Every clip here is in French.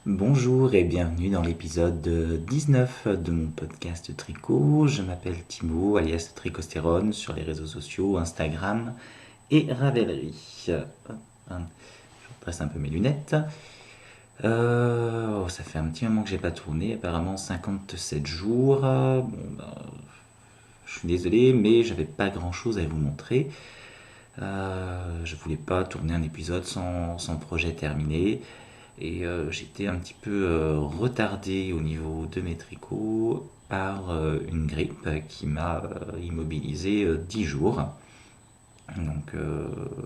Bonjour et bienvenue dans l'épisode 19 de mon podcast tricot. Je m'appelle Thibaut, alias Tricostérone, sur les réseaux sociaux, Instagram et Ravelry. Je presse un peu mes lunettes. Ça fait un petit moment que j'ai pas tourné, apparemment 57 jours. Je suis désolé, mais j'avais pas grand chose à vous montrer. Je voulais pas tourner un épisode sans projet terminé. Et j'étais un petit peu retardé au niveau de mes tricots par une grippe qui m'a immobilisé 10 jours. Donc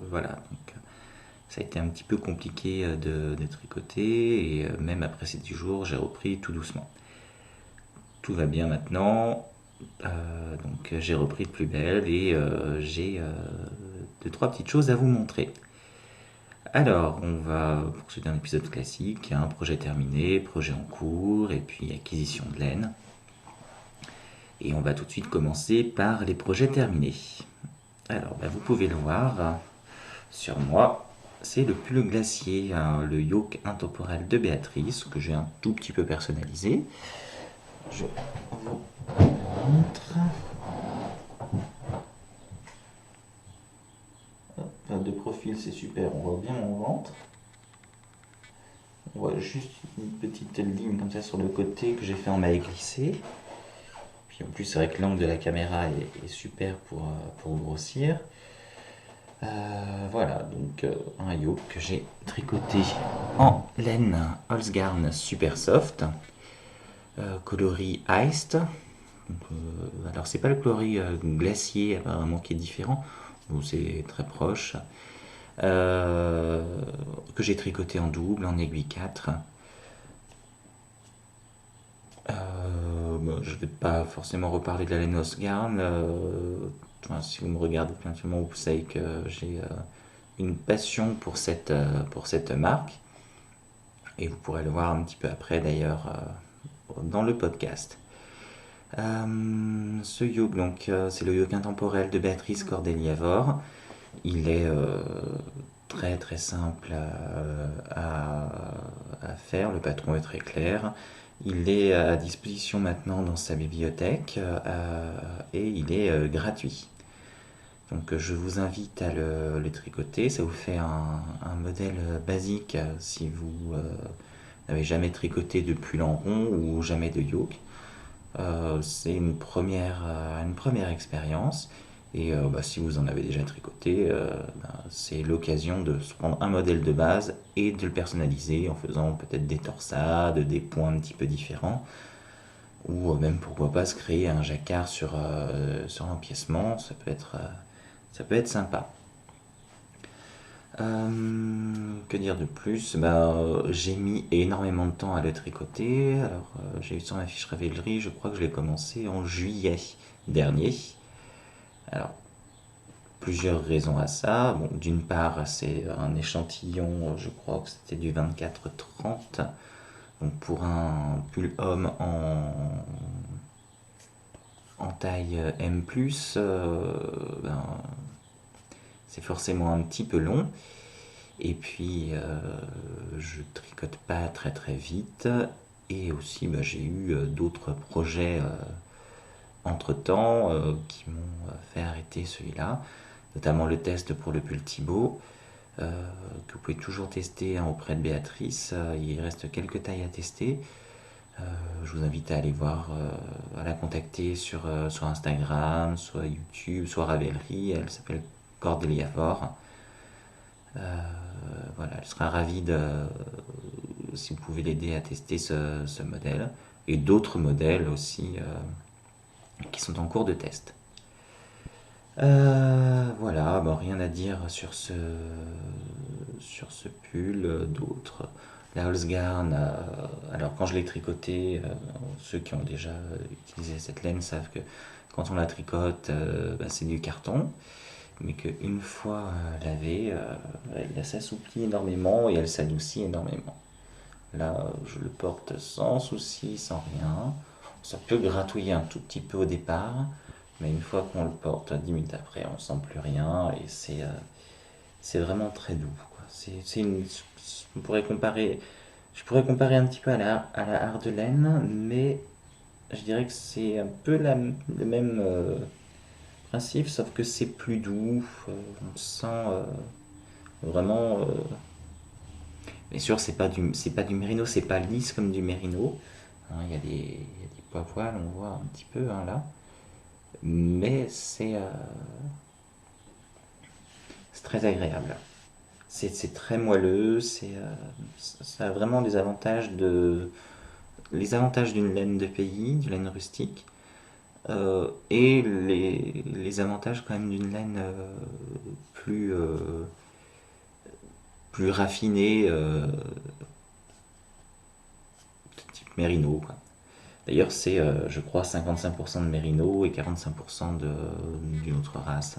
voilà, donc, ça a été un petit peu compliqué de tricoter et même après ces 10 jours, j'ai repris tout doucement. Tout va bien maintenant, donc j'ai repris de plus belle et j'ai deux, trois petites choses à vous montrer. Alors, on va poursuivre un épisode classique, un projet terminé, projet en cours, et puis acquisition de laine. Et on va tout de suite commencer par les projets terminés. Alors, vous pouvez le voir sur moi, c'est le pull glacier, le yoke intemporel de Béatrice, que j'ai un tout petit peu personnalisé. Je vous montre. Hop, de profil, c'est super, on voit bien mon ventre. On voit juste une petite ligne comme ça sur le côté que j'ai fait en maille glissée. Puis en plus, c'est vrai que l'angle de la caméra est super pour grossir. Voilà, donc un yoke que j'ai tricoté en laine Holzgarn Super Soft, coloris Iced. Donc, alors, c'est pas le coloris glacier apparemment qui est différent, donc c'est très proche. Que j'ai tricoté en double, en aiguille 4. Je ne vais pas forcément reparler de la laine Osgarn. Si vous me regardez actuellement, vous savez que j'ai une passion pour cette marque. Et vous pourrez le voir un petit peu après d'ailleurs dans le podcast. Ce yoke, donc, c'est le yoke intemporel de Béatrice Cordeliavor. Il est très très simple à faire, le patron est très clair. Il est à disposition maintenant dans sa bibliothèque et il est gratuit. Donc je vous invite à le tricoter, ça vous fait un modèle basique si vous n'avez jamais tricoté de pull en rond ou jamais de yoke. C'est une première expérience. Et si vous en avez déjà tricoté, c'est l'occasion de se prendre un modèle de base et de le personnaliser en faisant peut-être des torsades, des points un petit peu différents. Ou même pourquoi pas se créer un jacquard sur l'empiècement, ça peut être sympa. Que dire de plus? J'ai mis énormément de temps à le tricoter. Alors, j'ai eu sur ma fiche Ravelry, je crois que je l'ai commencé en juillet dernier. Alors, plusieurs raisons à ça. Bon, d'une part, c'est un échantillon, je crois que c'était du 24-30. Donc, pour un pull homme en taille M+, c'est forcément un petit peu long. Et puis, je tricote pas très très vite. Et aussi, j'ai eu d'autres projets entre-temps qui m'ont fait arrêter celui-là. Notamment le test pour le pull Thibaut, que vous pouvez toujours tester auprès de Béatrice. Il reste quelques tailles à tester. Je vous invite à aller voir, à la contacter sur Instagram, soit YouTube, soit Ravelry. Elle s'appelle Cordelia Fort. Voilà, elle sera ravie si vous pouvez l'aider à tester ce modèle et d'autres modèles aussi qui sont en cours de test. Voilà, rien à dire sur ce pull d'autre. La Holzgarn, alors quand je l'ai tricoté, ceux qui ont déjà utilisé cette laine savent que quand on la tricote, c'est du carton, mais qu'une fois lavée, elle s'assouplit énormément et elle s'adoucit énormément. Là, je le porte sans souci, sans rien. Ça peut gratouiller un tout petit peu au départ, mais une fois qu'on le porte, 10 minutes après, on sent plus rien et c'est vraiment très doux, quoi. On pourrait comparer Je pourrais comparer un petit peu à la Hardelaine, mais je dirais que c'est un peu le même principe, sauf que c'est plus doux. On sent vraiment. Bien sûr, c'est pas du mérino, c'est pas lisse comme du mérino. Hein, il y a des poils, on voit un petit peu hein, là. Mais c'est très agréable. C'est très moelleux, ça a vraiment les avantages d'une laine de pays, d'une laine rustique, et les avantages quand même d'une laine plus, plus raffinée, type mérino, quoi. D'ailleurs, c'est, je crois, 55% de mérino et 45% d'une autre race.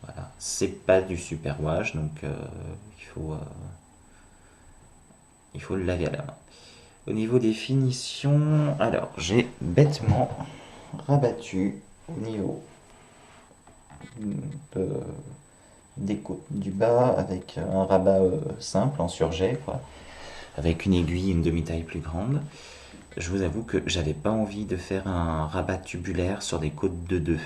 Voilà. C'est pas du super wash, donc il faut, euh, il faut le laver à la main. Au niveau des finitions, alors j'ai bêtement rabattu au niveau euh, des côtes du bas avec un rabat simple en surjet, quoi, avec une aiguille, une demi-taille plus grande. Je vous avoue que j'avais pas envie de faire un rabat tubulaire sur des côtes de 2.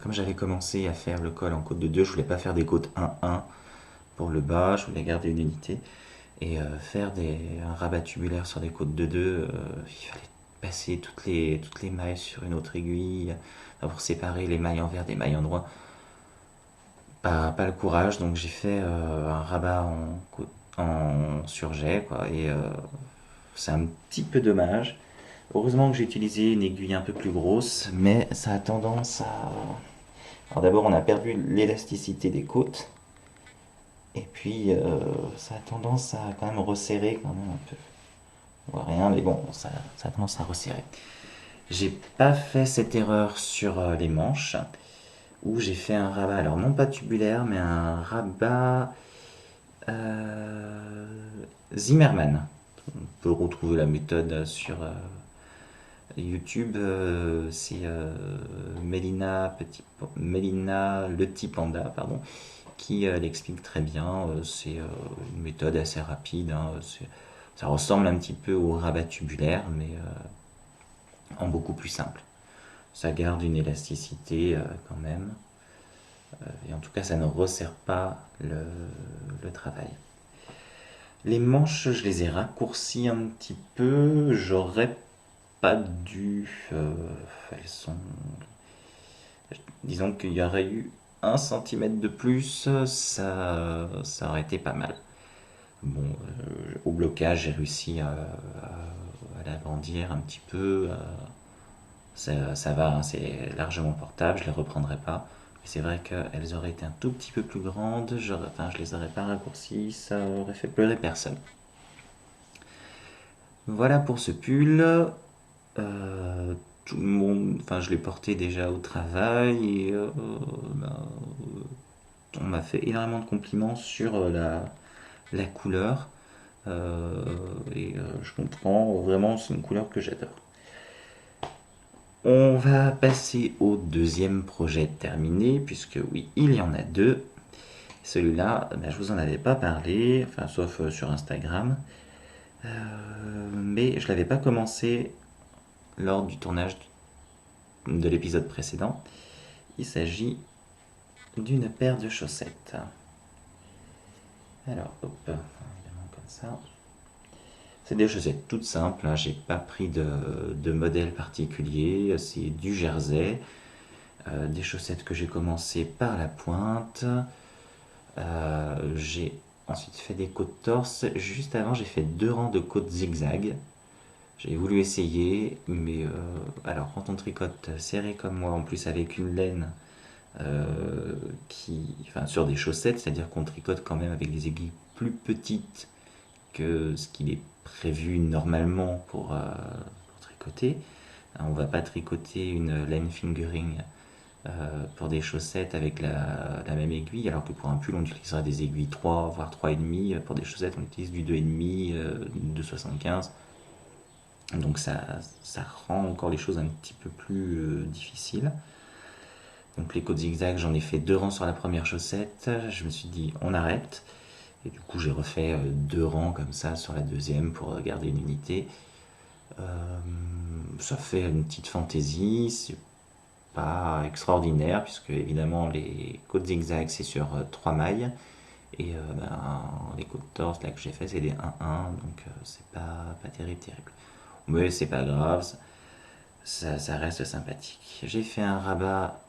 Comme j'avais commencé à faire le col en côte de 2, je voulais pas faire des côtes 1-1 pour le bas, je voulais garder une unité. Et faire un rabat tubulaire sur des côtes de 2, il fallait passer toutes les mailles sur une autre aiguille pour séparer les mailles envers des mailles endroit. Pas le courage, donc j'ai fait un rabat en surjet, quoi, et c'est un petit peu dommage. Heureusement que j'ai utilisé une aiguille un peu plus grosse, mais ça a tendance à... Alors d'abord, on a perdu l'élasticité des côtes, et puis ça a tendance à quand même resserrer quand même un peu. On voit rien, mais bon, ça a tendance à resserrer. J'ai pas fait cette erreur sur les manches, où j'ai fait un rabat, alors non pas tubulaire, mais un rabat euh, Zimmermann. On peut retrouver la méthode sur YouTube, c'est Mélina le petit panda, pardon, qui l'explique très bien. C'est une méthode assez rapide. Hein, ça ressemble un petit peu au rabat tubulaire, mais en beaucoup plus simple. Ça garde une élasticité quand même. Et en tout cas, ça ne resserre pas le travail. Les manches, je les ai raccourcies un petit peu. J'aurais pas dû. Elles sont. Disons qu'il y aurait eu 1 centimètre de plus, ça aurait été pas mal. Bon, au blocage, j'ai réussi à l'agrandir un petit peu. Ça va, hein, c'est largement portable, je les reprendrai pas. Mais c'est vrai qu'elles auraient été un tout petit peu plus grandes, enfin, je les aurais pas raccourcies, ça aurait fait pleurer personne. Voilà pour ce pull. Tout le monde, enfin, je l'ai porté déjà au travail et ben, on m'a fait énormément de compliments sur la couleur. Et je comprends, vraiment, c'est une couleur que j'adore. On va passer au deuxième projet terminé, puisque oui, il y en a deux. Celui-là, ben, je vous en avais pas parlé, enfin, sauf sur Instagram. Mais je l'avais pas commencé lors du tournage de l'épisode précédent. Il s'agit d'une paire de chaussettes. Alors, hop, évidemment comme ça. C'est des chaussettes toutes simples, hein, j'ai pas pris de modèle particulier, c'est du jersey, des chaussettes que j'ai commencé par la pointe. J'ai ensuite fait des côtes torse, juste avant j'ai fait 2 rangs de côtes zigzag. J'ai voulu essayer, mais alors quand on tricote serré comme moi, en plus avec une laine enfin, sur des chaussettes, c'est-à-dire qu'on tricote quand même avec des aiguilles plus petites que ce qu'il est prévu normalement pour tricoter. On ne va pas tricoter une laine fingering pour des chaussettes avec la même aiguille, alors que pour un pull on utilisera des aiguilles 3 voire 3,5. Pour des chaussettes on utilise du 2,5, 2,75. Donc ça rend encore les choses un petit peu plus difficiles. Donc les côtes zigzag, j'en ai fait 2 rangs sur la première chaussette. Je me suis dit on arrête. Et du coup, j'ai refait 2 rangs comme ça sur la deuxième pour garder une unité. Ça fait une petite fantaisie, c'est pas extraordinaire, puisque évidemment les côtes zigzag c'est sur 3 mailles. Et les côtes torses là que j'ai fait c'est des 1-1, donc c'est pas terrible, terrible. Mais c'est pas grave, ça reste sympathique. J'ai fait un rabat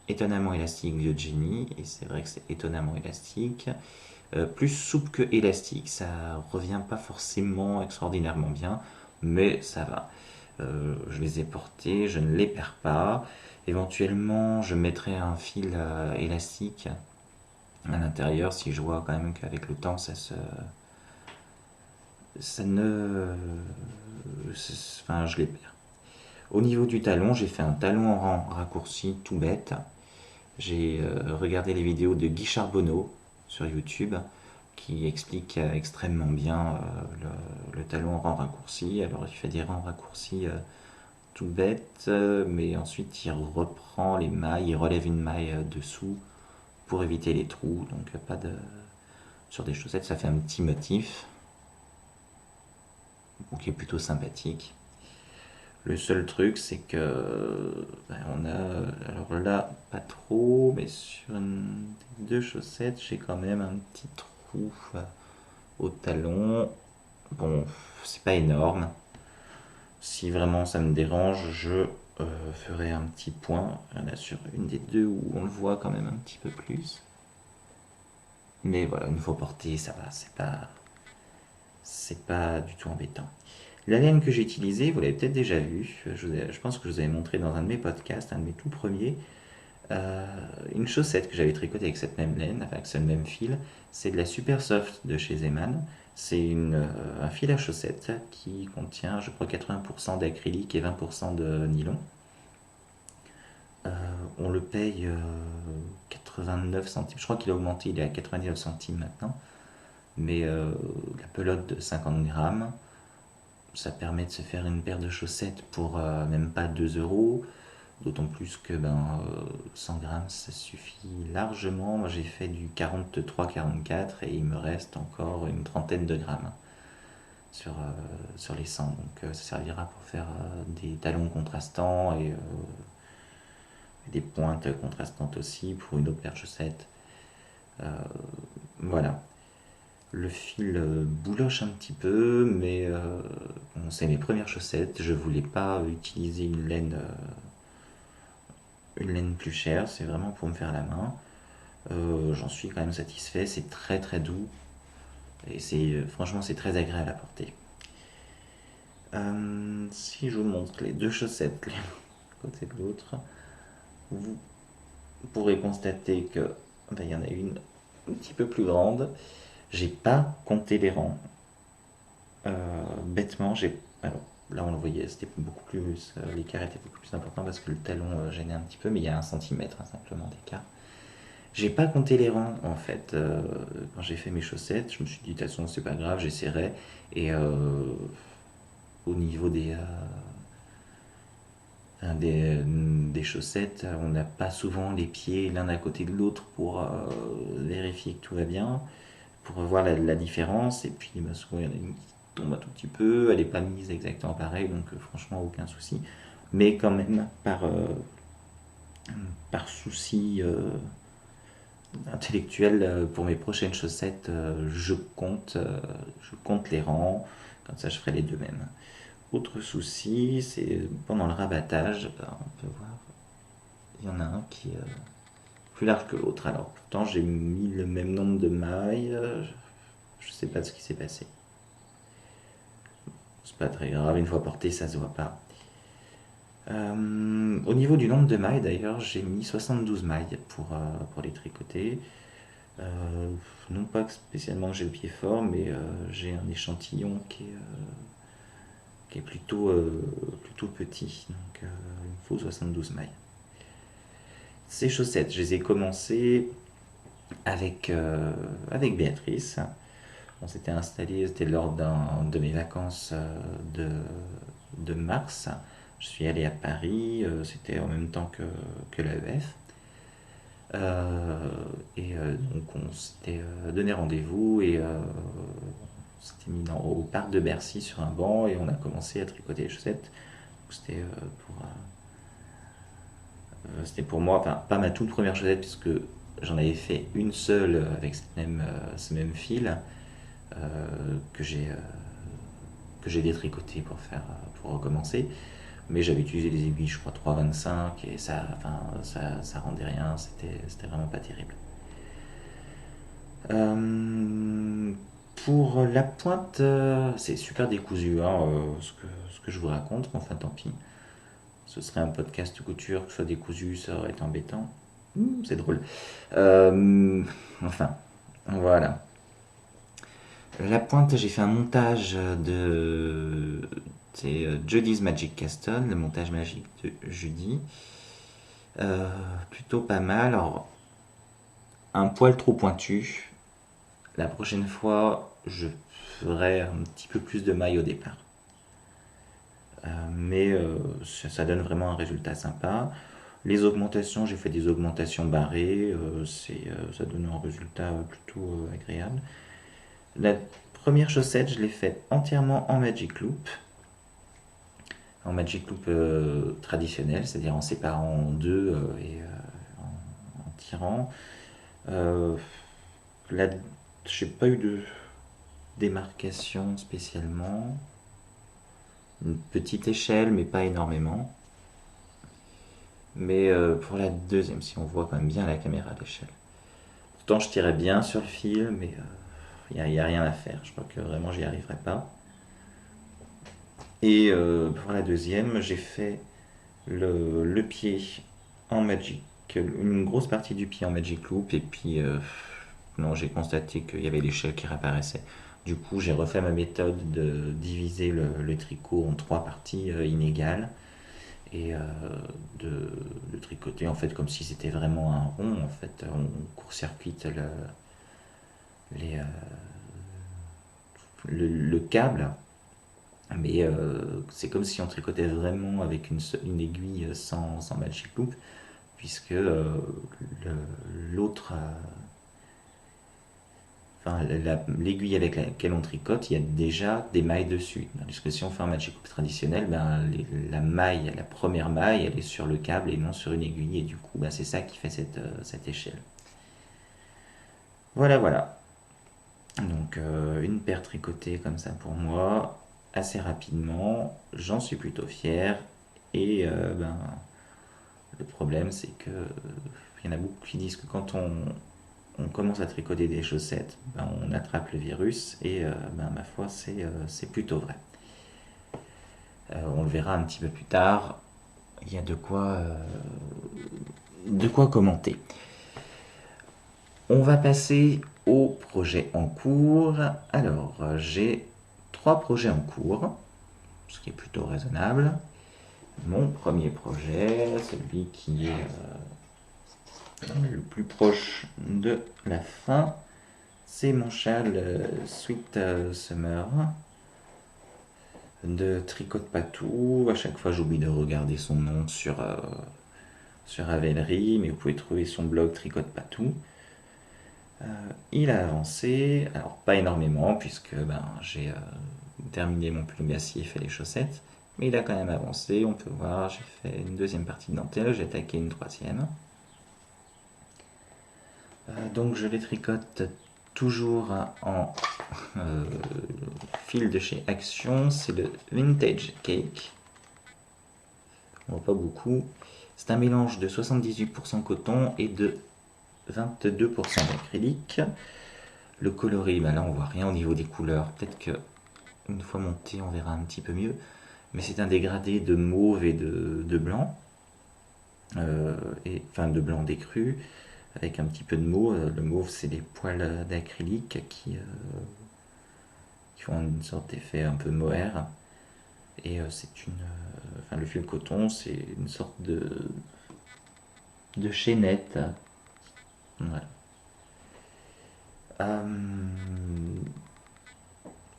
étonnamment élastique de Jenny, et c'est vrai que c'est étonnamment élastique. Plus souple que élastique, ça revient pas forcément extraordinairement bien, mais ça va. Je les ai portés, je ne les perds pas. Éventuellement, je mettrai un fil élastique à l'intérieur si je vois quand même qu'avec le temps ça ne, enfin, je les perds. Au niveau du talon, j'ai fait un talon en rang raccourci tout bête. J'ai regardé les vidéos de Guy Charbonneau sur YouTube qui explique extrêmement bien le talon en rang raccourci. Alors il fait des rangs raccourcis tout bêtes, mais ensuite il reprend les mailles, il relève une maille dessous pour éviter les trous. Donc pas de sur des chaussettes, ça fait un petit motif qui est plutôt sympathique. Le seul truc, c'est que on a, alors là, pas trop, mais sur deux chaussettes, j'ai quand même un petit trou au talon. Bon, c'est pas énorme. Si vraiment ça me dérange, je ferai un petit point. Il y en a sur une des deux où on le voit quand même un petit peu plus. Mais voilà, une fois porté, ça va, c'est pas du tout embêtant. La laine que j'ai utilisée, vous l'avez peut-être déjà vue, je pense que je vous avais montré dans un de mes podcasts, un de mes tout premiers, euh, une chaussette que j'avais tricotée avec cette même laine, avec ce même fil, c'est de la Super Soft de chez Zeman. C'est un fil à chaussette qui contient, je crois, 80% d'acrylique et 20% de nylon. On le paye 89 centimes, je crois qu'il a augmenté, il est à 99 centimes maintenant, mais la pelote de 50 grammes, ça permet de se faire une paire de chaussettes pour même pas 2 euros. D'autant plus que 100 grammes, ça suffit largement. Moi, j'ai fait du 43-44 et il me reste encore une trentaine de grammes sur les 100. Donc, ça servira pour faire des talons contrastants et des pointes contrastantes aussi pour une autre paire de chaussettes. Voilà. Le fil bouloche un petit peu, mais bon, c'est mes premières chaussettes. Je voulais pas utiliser une laine plus chère. C'est vraiment pour me faire la main. J'en suis quand même satisfait. C'est très très doux et franchement c'est très agréable à porter. Si je vous montre les deux chaussettes l'un côté de l'autre, vous pourrez constater que il y en a une un petit peu plus grande. J'ai pas compté les rangs. Bêtement, alors là on le voyait, c'était beaucoup plus, l'écart était beaucoup plus important parce que le talon gênait un petit peu, mais il y a 1 centimètre simplement d'écart. J'ai pas compté les rangs en fait. Quand j'ai fait mes chaussettes, je me suis dit de toute façon c'est pas grave, j'essaierai. Et au niveau des chaussettes, on n'a pas souvent les pieds l'un à côté de l'autre pour vérifier que tout va bien, pour voir la différence. Et puis souvent il y en a une qui tombe un tout petit peu, elle n'est pas mise exactement pareil, donc franchement aucun souci. Mais quand même, par souci intellectuel pour mes prochaines chaussettes, je compte les rangs, comme ça je ferai les deux mêmes. Autre souci, c'est pendant le rabattage, on peut voir, il y en a un qui est plus large que l'autre. Alors pourtant j'ai mis le même nombre de mailles, je sais pas ce qui s'est passé. C'est pas très grave, une fois porté ça se voit pas. Au niveau du nombre de mailles d'ailleurs, j'ai mis 72 mailles pour les tricoter. Non pas que spécialement j'ai le pied fort, mais j'ai un échantillon qui est plutôt petit. Donc il me faut 72 mailles. Ces chaussettes, je les ai commencées avec Béatrice. On s'était installé, c'était lors de mes vacances de mars. Je suis allé à Paris, c'était en même temps que l'AEF. Euh, donc on s'était donné rendez-vous et on s'était mis au parc de Bercy sur un banc et on a commencé à tricoter les chaussettes. Donc, c'était pour moi, enfin pas ma toute première chaussette puisque j'en avais fait une seule avec ce même fil que j'ai détricoté pour recommencer. Mais j'avais utilisé des aiguilles, je crois 3,25 et ça rendait rien, c'était vraiment pas terrible. Euh, pour la pointe, c'est super décousu hein, ce que je vous raconte, mais enfin tant pis. Ce serait un podcast couture, que ce soit décousu, ça aurait été embêtant. C'est drôle. Enfin, voilà. La pointe, j'ai fait un montage c'est Judy's Magic Castle, le montage magique de Judy. Plutôt pas mal. Alors, un poil trop pointu. La prochaine fois, je ferai un petit peu plus de mailles au départ. Mais ça donne vraiment un résultat sympa. Les augmentations, j'ai fait des augmentations barrées. Ça donne un résultat plutôt agréable. La première chaussette, je l'ai faite entièrement en Magic Loop. En Magic Loop traditionnel, c'est-à-dire en séparant en deux et en tirant. Euh, là, j'ai pas eu de démarcation spécialement. Une petite échelle, mais pas énormément. Mais pour la deuxième, si on voit quand même bien la caméra à l'échelle. Pourtant, je tirais bien sur le fil, mais il n'y a rien à faire. Je crois que vraiment, j'y arriverai pas. Et pour la deuxième, j'ai fait le pied en Magic, une grosse partie du pied en Magic Loop, et puis non, j'ai constaté qu'il y avait l'échelle qui réapparaissait. Du coup, j'ai refait ma méthode de diviser le tricot en trois parties inégales et de tricoter en fait comme si c'était vraiment un rond. En fait, on court-circuite les, le câble, mais c'est comme si on tricotait vraiment avec une aiguille sans Magic Loop, puisque l'autre, enfin, l'aiguille avec laquelle on tricote, il y a déjà des mailles dessus. Tandis que si on fait un Magic Loop traditionnel, ben, la première maille, elle est sur le câble et non sur une aiguille, et du coup, ben, c'est ça qui fait cette échelle. Voilà, voilà. Donc, une paire tricotée comme ça pour moi, assez rapidement, j'en suis plutôt fier, et ben, le problème, c'est que il y en a beaucoup qui disent que quand on commence à tricoter des chaussettes, ben, on attrape le virus et ben, ma foi, c'est plutôt vrai. On le verra un petit peu plus tard. Il y a de quoi commenter. On va passer aux projets en cours. Alors, j'ai 3 projets en cours, ce qui est plutôt raisonnable. Mon premier projet, celui qui est le plus proche de la fin, c'est mon châle Sweet Summer de Tricot Patou. À chaque fois, j'oublie de regarder son nom sur Ravelry, mais vous pouvez trouver son blog Tricot Patou. Il a avancé, alors pas énormément, puisque ben, j'ai terminé mon plume d'acier et fait les chaussettes, mais il a quand même avancé. On peut voir, j'ai fait une deuxième partie de dentelle, j'ai attaqué une troisième. Donc je les tricote toujours en fil de chez Action, c'est le Vintage Cake. On voit pas beaucoup. C'est un mélange de 78% coton et de 22% d'acrylique. Le coloris, ben là on voit rien au niveau des couleurs. Peut-être que une fois monté on verra un petit peu mieux. Mais c'est un dégradé de mauve et de blanc. Enfin de blanc décru avec un petit peu de mauve. Le mauve, c'est des poils d'acrylique qui font une sorte d'effet un peu mohair. Et enfin, le fil coton, c'est une sorte de chaînette. Voilà.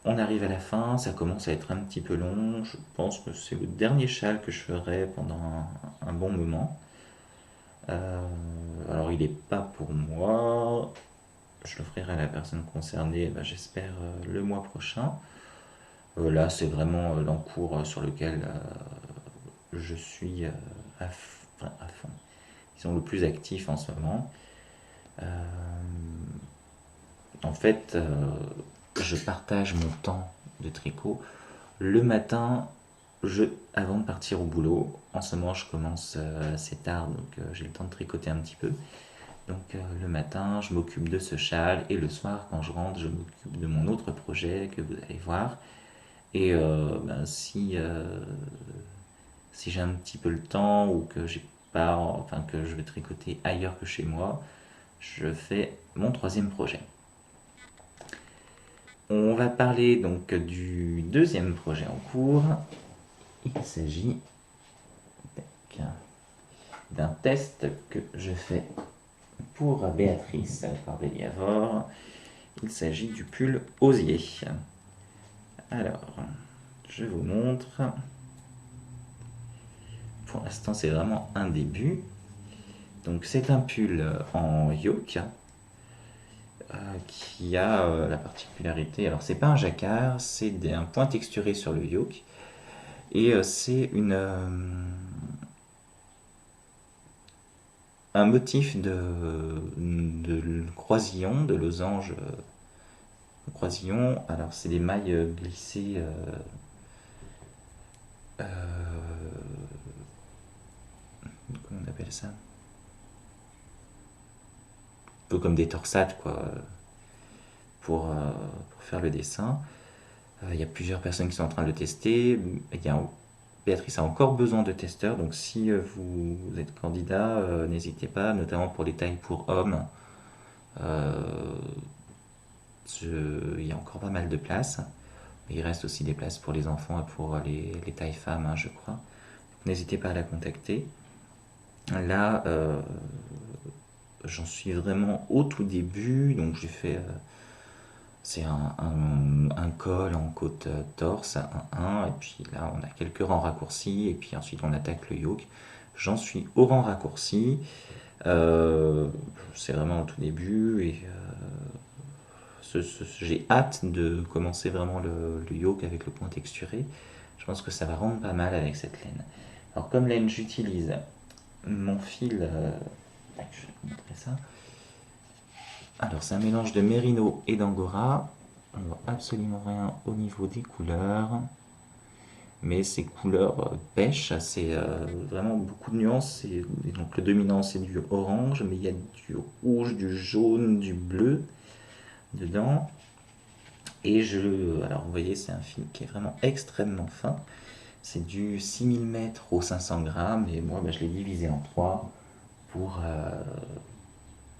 On arrive à la fin, ça commence à être un petit peu long. Je pense que c'est le dernier châle que je ferai pendant un bon moment. Alors Alors il n'est pas pour moi, je l'offrirai à la personne concernée, j'espère le mois prochain. Là c'est vraiment l'encours sur lequel je suis à fond. Ils sont le plus actifs en ce moment. Euh, En fait, je partage mon temps de tricot. Le matin, avant de partir au boulot, en ce moment je commence assez tard, donc j'ai le temps de tricoter un petit peu. Donc le matin, je m'occupe de ce châle et le soir, quand je rentre, je m'occupe de mon autre projet que vous allez voir. Et si j'ai un petit peu le temps ou que j'ai pas, enfin que je vais tricoter ailleurs que chez moi, je fais mon troisième projet. On va parler donc du deuxième projet en cours. Il s'agit d'un test que je fais pour Béatrice Corbéliavor. Il s'agit du pull osier. Alors, je vous montre. Pour l'instant, c'est vraiment un début. Donc, c'est un pull en yoke qui a la particularité. Alors, c'est pas un jacquard, c'est un point texturé sur le yoke. Et c'est un motif de croisillon, de losange croisillon. Alors c'est des mailles glissées comment on appelle ça, un peu comme des torsades quoi, pour faire le dessin. Il y a plusieurs personnes qui sont en train de le tester. Béatrice a encore besoin de testeurs, donc si vous êtes candidat, n'hésitez pas, notamment pour les tailles pour hommes. Il y a encore pas mal de places. Mais il reste aussi des places pour les enfants et pour les tailles femmes, hein, je crois. N'hésitez pas à la contacter. Là, j'en suis vraiment au tout début, donc j'ai fait c'est un col en côte torse, un, et puis là on a quelques rangs raccourcis, et puis ensuite on attaque le yoke. J'en suis au rang raccourci, c'est vraiment au tout début, et j'ai hâte de commencer vraiment le yoke avec le point texturé. Je pense que ça va rendre pas mal avec cette laine. Alors comme laine j'utilise mon fil, je vais vous montrer ça. Alors c'est un mélange de mérino et d'angora. On voit absolument rien au niveau des couleurs, mais ces couleurs pêche, c'est vraiment beaucoup de nuances. Et donc le dominant c'est du orange, mais il y a du rouge, du jaune, du bleu dedans. Et alors vous voyez, c'est un fil qui est vraiment extrêmement fin. C'est du 6000 mètres au 500 grammes, et moi je l'ai divisé en 3 pour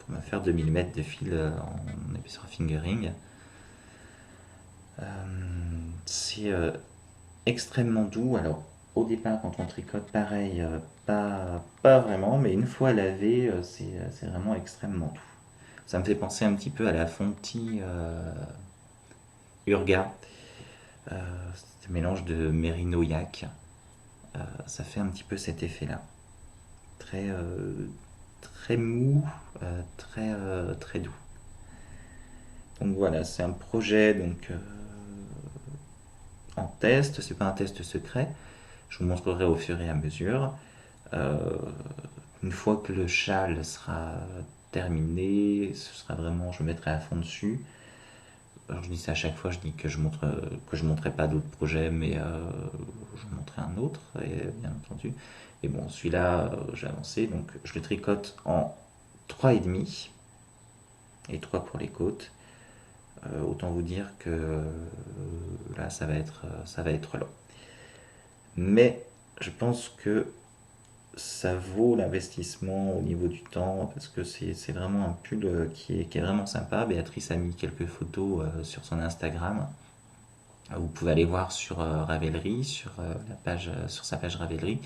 me faire 2000 mètres de fil en épaisseur fingering. C'est extrêmement doux. Alors au départ quand on tricote pareil, pas vraiment, mais une fois lavé, c'est vraiment extrêmement doux. Ça me fait penser un petit peu à la Fonti Urga. C'est un mélange de mérino yak. Ça fait un petit peu cet effet là. Très, très mou, très doux. Donc voilà, c'est un projet donc, en test, c'est pas un test secret. Je vous montrerai au fur et à mesure. Une fois que le châle sera terminé, ce sera vraiment, je me mettrai à fond dessus. Alors je dis ça à chaque fois, je dis que je montrerai pas d'autres projets, mais je montrerai un autre, bien entendu. Et bon, celui-là, j'ai avancé, donc je le tricote en 3,5 et 3 pour les côtes. Autant vous dire que là, ça va être long. Mais je pense que ça vaut l'investissement au niveau du temps, parce que c'est vraiment un pull qui est vraiment sympa. Béatrice a mis quelques photos sur son Instagram. Vous pouvez aller voir sur Ravelry, sur sa page Ravelry,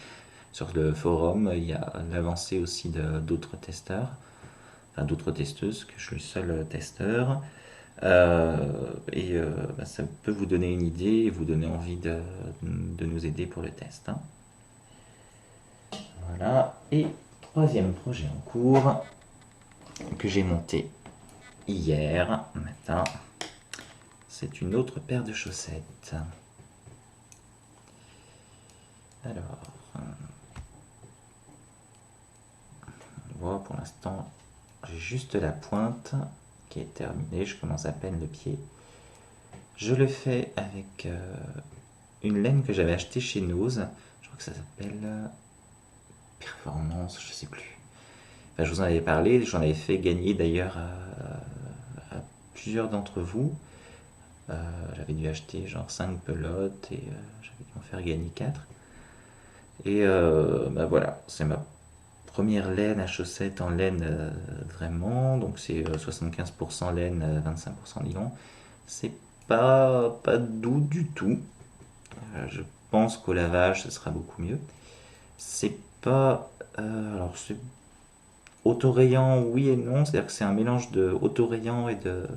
sur le forum. Il y a l'avancée aussi d'autres testeurs, enfin d'autres testeuses, que je suis le seul testeur. Ça peut vous donner une idée et vous donner envie de nous aider pour le test, hein. Voilà. Et troisième projet en cours, que j'ai monté hier matin. C'est une autre paire de chaussettes. Alors, on voit pour l'instant, j'ai juste la pointe qui est terminée. Je commence à peine le pied. Je le fais avec une laine que j'avais achetée chez Nose. Je crois que ça s'appelle Performance, je sais plus. Enfin, je vous en avais parlé, j'en avais fait gagner d'ailleurs à plusieurs d'entre vous. J'avais dû acheter genre 5 pelotes et j'avais dû en faire gagner 4. Et bah voilà, c'est ma première laine à chaussettes en laine vraiment. Donc c'est 75% laine, 25% nylon. C'est pas doux du tout. Je pense qu'au lavage, ce sera beaucoup mieux. C'est pas. Alors, c'est autorayant, oui et non. C'est-à-dire que c'est un mélange de autorayant et de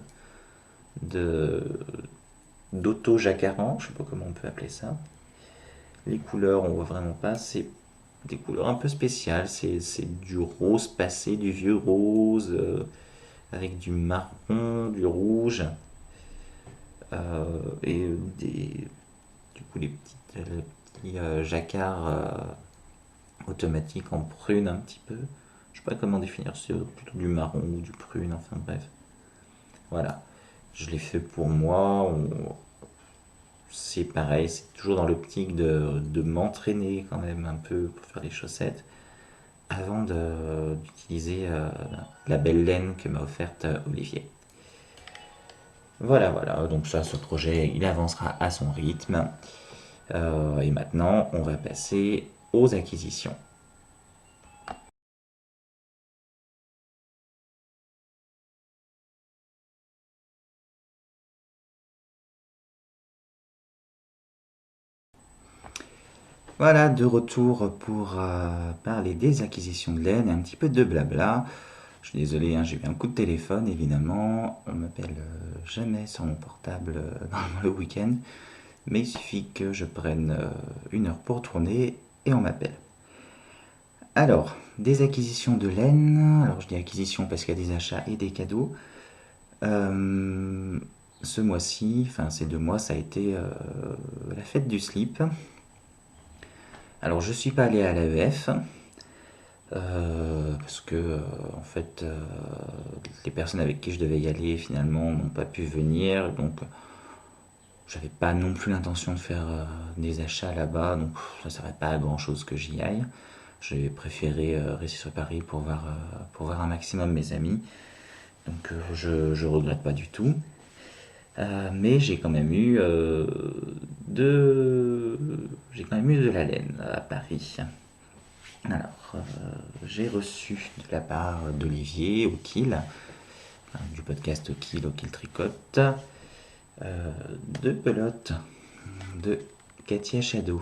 d'auto-jacarant. Je sais pas comment on peut appeler ça. Les couleurs, on voit vraiment pas. C'est des couleurs un peu spéciales. C'est du rose passé, du vieux rose, avec du marron, du rouge. Et du coup, les petits jacquards automatiques en prune un petit peu. Je sais pas comment définir, c'est plutôt du marron ou du prune, enfin bref. Voilà, je l'ai fait pour moi. C'est pareil, c'est toujours dans l'optique de m'entraîner quand même un peu pour faire les chaussettes avant d'utiliser la belle laine que m'a offerte Olivier. Voilà, voilà, donc ça, ce projet, il avancera à son rythme. Et maintenant, on va passer aux acquisitions. Voilà, de retour pour parler des acquisitions de laine et un petit peu de blabla. Je suis désolé, hein, j'ai eu un coup de téléphone, évidemment. On m'appelle jamais sur mon portable dans le week-end. Mais il suffit que je prenne une heure pour tourner et on m'appelle. Alors, des acquisitions de laine. Alors, je dis acquisition parce qu'il y a des achats et des cadeaux. Ce mois-ci, enfin ces 2 mois, ça a été la fête du slip. Alors, je suis pas allé à l'AEF. Parce que en fait les personnes avec qui je devais y aller finalement n'ont pas pu venir, donc j'avais pas non plus l'intention de faire des achats là-bas, donc ça ne servait pas à grand chose que j'y aille. J'ai préféré rester sur Paris pour voir un maximum mes amis, donc je regrette pas du tout. Mais j'ai quand même eu de la laine à Paris. Alors, j'ai reçu de la part d'Olivier au Kill, du podcast Au Kill Tricote, 2 pelotes de Katia Shadow.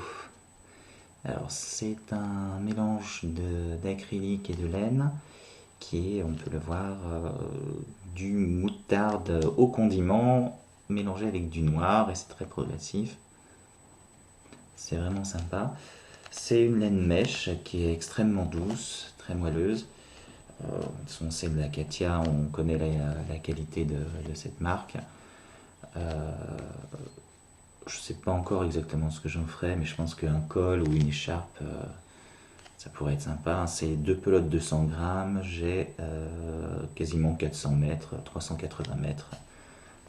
Alors, c'est un mélange d'acrylique et de laine qui est, on peut le voir, du moutarde au condiment mélangé avec du noir et c'est très progressif. C'est vraiment sympa. C'est une laine mèche qui est extrêmement douce, très moelleuse. On sait de la Katia, on connaît la qualité de cette marque. Je ne sais pas encore exactement ce que j'en ferai, mais je pense qu'un col ou une écharpe, ça pourrait être sympa. C'est 2 pelotes de 100 grammes, j'ai quasiment 400 mètres, 380 mètres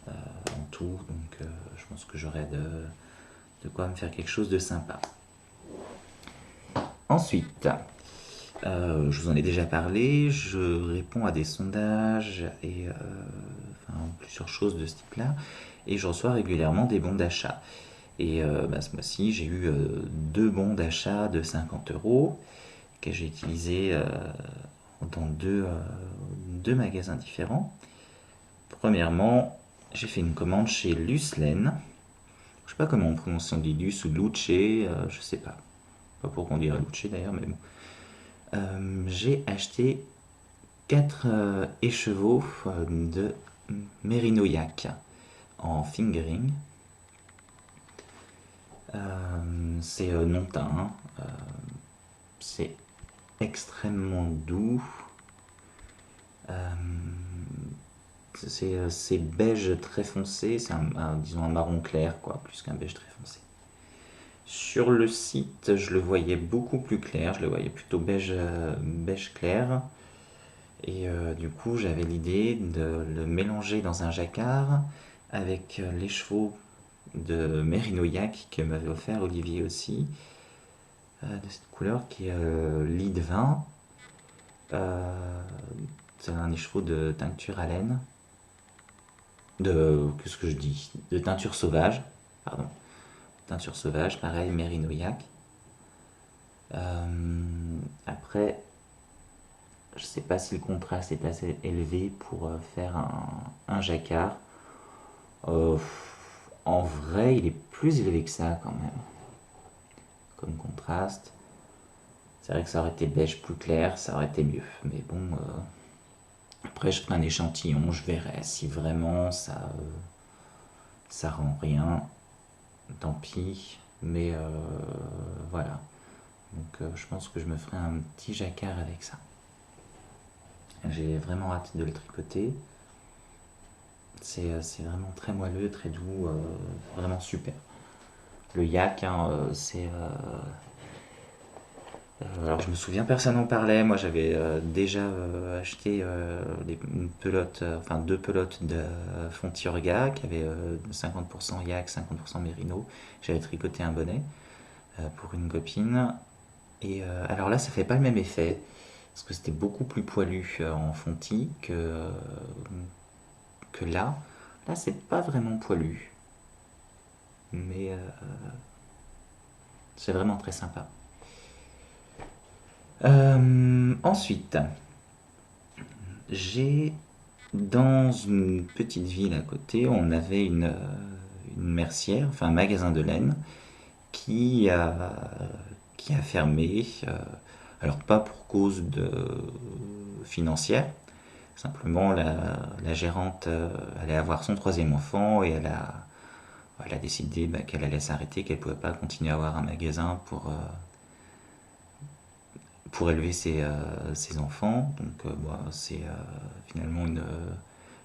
en tout, donc je pense que j'aurai de quoi me faire quelque chose de sympa. Ensuite, je vous en ai déjà parlé, je réponds à des sondages et enfin, plusieurs choses de ce type-là, et je reçois régulièrement des bons d'achat. Et bah, ce mois-ci, j'ai eu 2 bons d'achat de 50 euros que j'ai utilisés dans deux magasins différents. Premièrement, j'ai fait une commande chez Lucelaine. Je sais pas comment on prononce, on dit Luce ou Luce, je sais pas. Pas pourquoi on dirait Luce d'ailleurs, mais bon. J'ai acheté 4 écheveaux de Merino Yak en fingering. C'est non teint, c'est extrêmement doux. c'est beige très foncé, c'est disons un marron clair, quoi, plus qu'un beige très foncé. Sur le site, je le voyais beaucoup plus clair, je le voyais plutôt beige clair. Et du coup, j'avais l'idée de le mélanger dans un jacquard avec les chevaux de Mérinoiac que m'avait offert Olivier aussi, de cette couleur qui est lit de vin. C'est un des chevaux de teinture à laine. Qu'est-ce que je dis? De teinture sauvage, pardon. Teinture sauvage, pareil, Mérinoiac. Après, je sais pas si le contraste est assez élevé pour faire un jacquard. Euh, En vrai, il est plus élevé que ça quand même, comme contraste. C'est vrai que ça aurait été beige plus clair, ça aurait été mieux. Mais bon, après je ferai un échantillon, je verrai si vraiment ça rend rien. Tant pis. Mais voilà. Donc je pense que je me ferai un petit jacquard avec ça. J'ai vraiment hâte de le tricoter. C'est vraiment très moelleux, très doux, vraiment super. Le yak, hein, alors je me souviens, personne n'en parlait. Moi j'avais déjà acheté une pelote, enfin deux pelotes de Fontiorga qui avaient 50% yak, 50% mérino. J'avais tricoté un bonnet pour une copine. Et alors là ça fait pas le même effet parce que c'était beaucoup plus poilu en fonti que là. Là c'est pas vraiment poilu. Mais c'est vraiment très sympa. Ensuite, j'ai dans une petite ville à côté, on avait une mercière, enfin un magasin de laine qui a fermé. Alors pas pour cause financière, simplement la gérante allait avoir son troisième enfant et elle a décidé qu'elle allait s'arrêter, qu'elle ne pouvait pas continuer à avoir un magasin pour élever ses enfants. Donc c'est finalement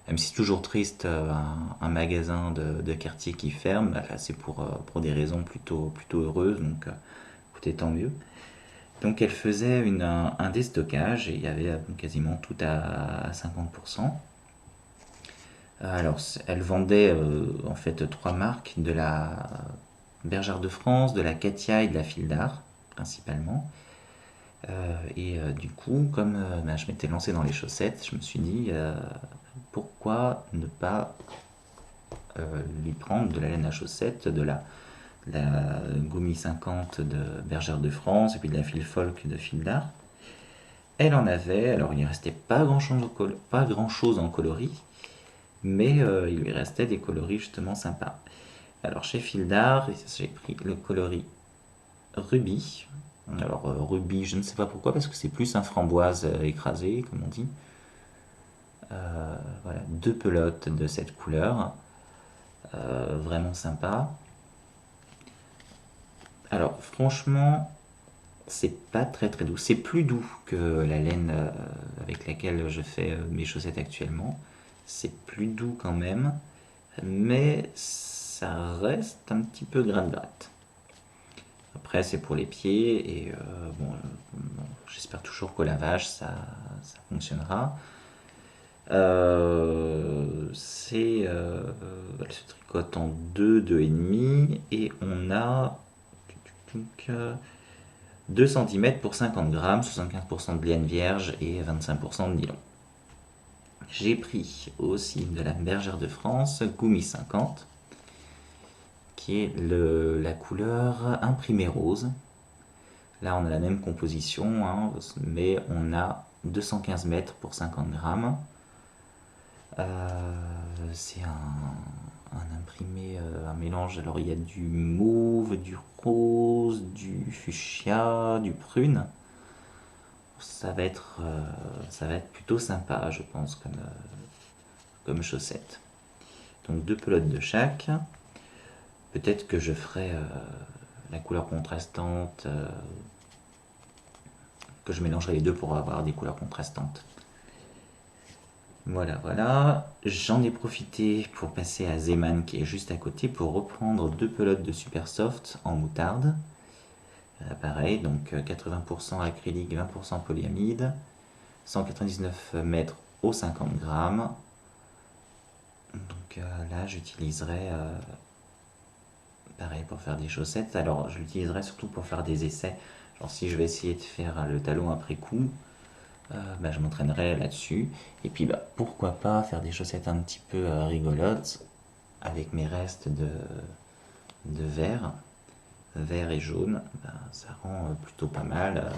même si c'est toujours triste, un magasin de quartier qui ferme, là c'est pour des raisons plutôt heureuses, donc écoutez, tant mieux. Donc elle faisait un déstockage et il y avait quasiment tout à 50%. Alors elle vendait en fait trois marques, de la Bergère de France, de la Katia et de la Fil d'Art principalement. Du coup, comme je m'étais lancé dans les chaussettes, je me suis dit pourquoi ne pas lui prendre de la laine à chaussettes, de la Gommi 50 de Bergère de France et puis de la Fil Folk de Fil d'Art. Elle en avait, alors il ne restait pas grand-chose en coloris, mais il lui restait des coloris justement sympas. Alors chez Fil d'Art, j'ai pris le coloris Rubis. Alors rubis, je ne sais pas pourquoi, parce que c'est plus un framboise écrasé, comme on dit. Voilà, deux pelotes de cette couleur, vraiment sympa. Alors franchement, c'est pas très très doux. C'est plus doux que la laine avec laquelle je fais mes chaussettes actuellement. C'est plus doux quand même, mais ça reste un petit peu gratte-gratte. Après, c'est pour les pieds et j'espère toujours qu'au lavage ça fonctionnera. Elle se tricote en 2,5 et on a 2 cm pour 50 grammes, 75% de laine vierge et 25% de nylon. J'ai pris aussi de la Bergère de France, Gommi 50, qui est la couleur imprimée rose. Là, on a la même composition, hein, mais on a 215 mètres pour 50 grammes. C'est un imprimé, un mélange. Alors, il y a du mauve, du rose, du fuchsia, du prune. Ça va être plutôt sympa, je pense, comme chaussette. Donc, deux pelotes de chaque. Peut-être que je ferai la couleur contrastante, que je mélangerai les deux pour avoir des couleurs contrastantes. Voilà, voilà. J'en ai profité pour passer à Zeman qui est juste à côté pour reprendre 2 pelotes de Super Soft en moutarde. Pareil, donc 80% acrylique, 20% polyamide, 199 mètres au 50 grammes. Donc là, j'utiliserai pareil pour faire des chaussettes. Alors, je l'utiliserai surtout pour faire des essais. Genre, si je vais essayer de faire le talon après coup, je m'entraînerai là-dessus. Et puis, pourquoi pas faire des chaussettes un petit peu rigolotes avec mes restes de vert et jaune. Ça rend plutôt pas mal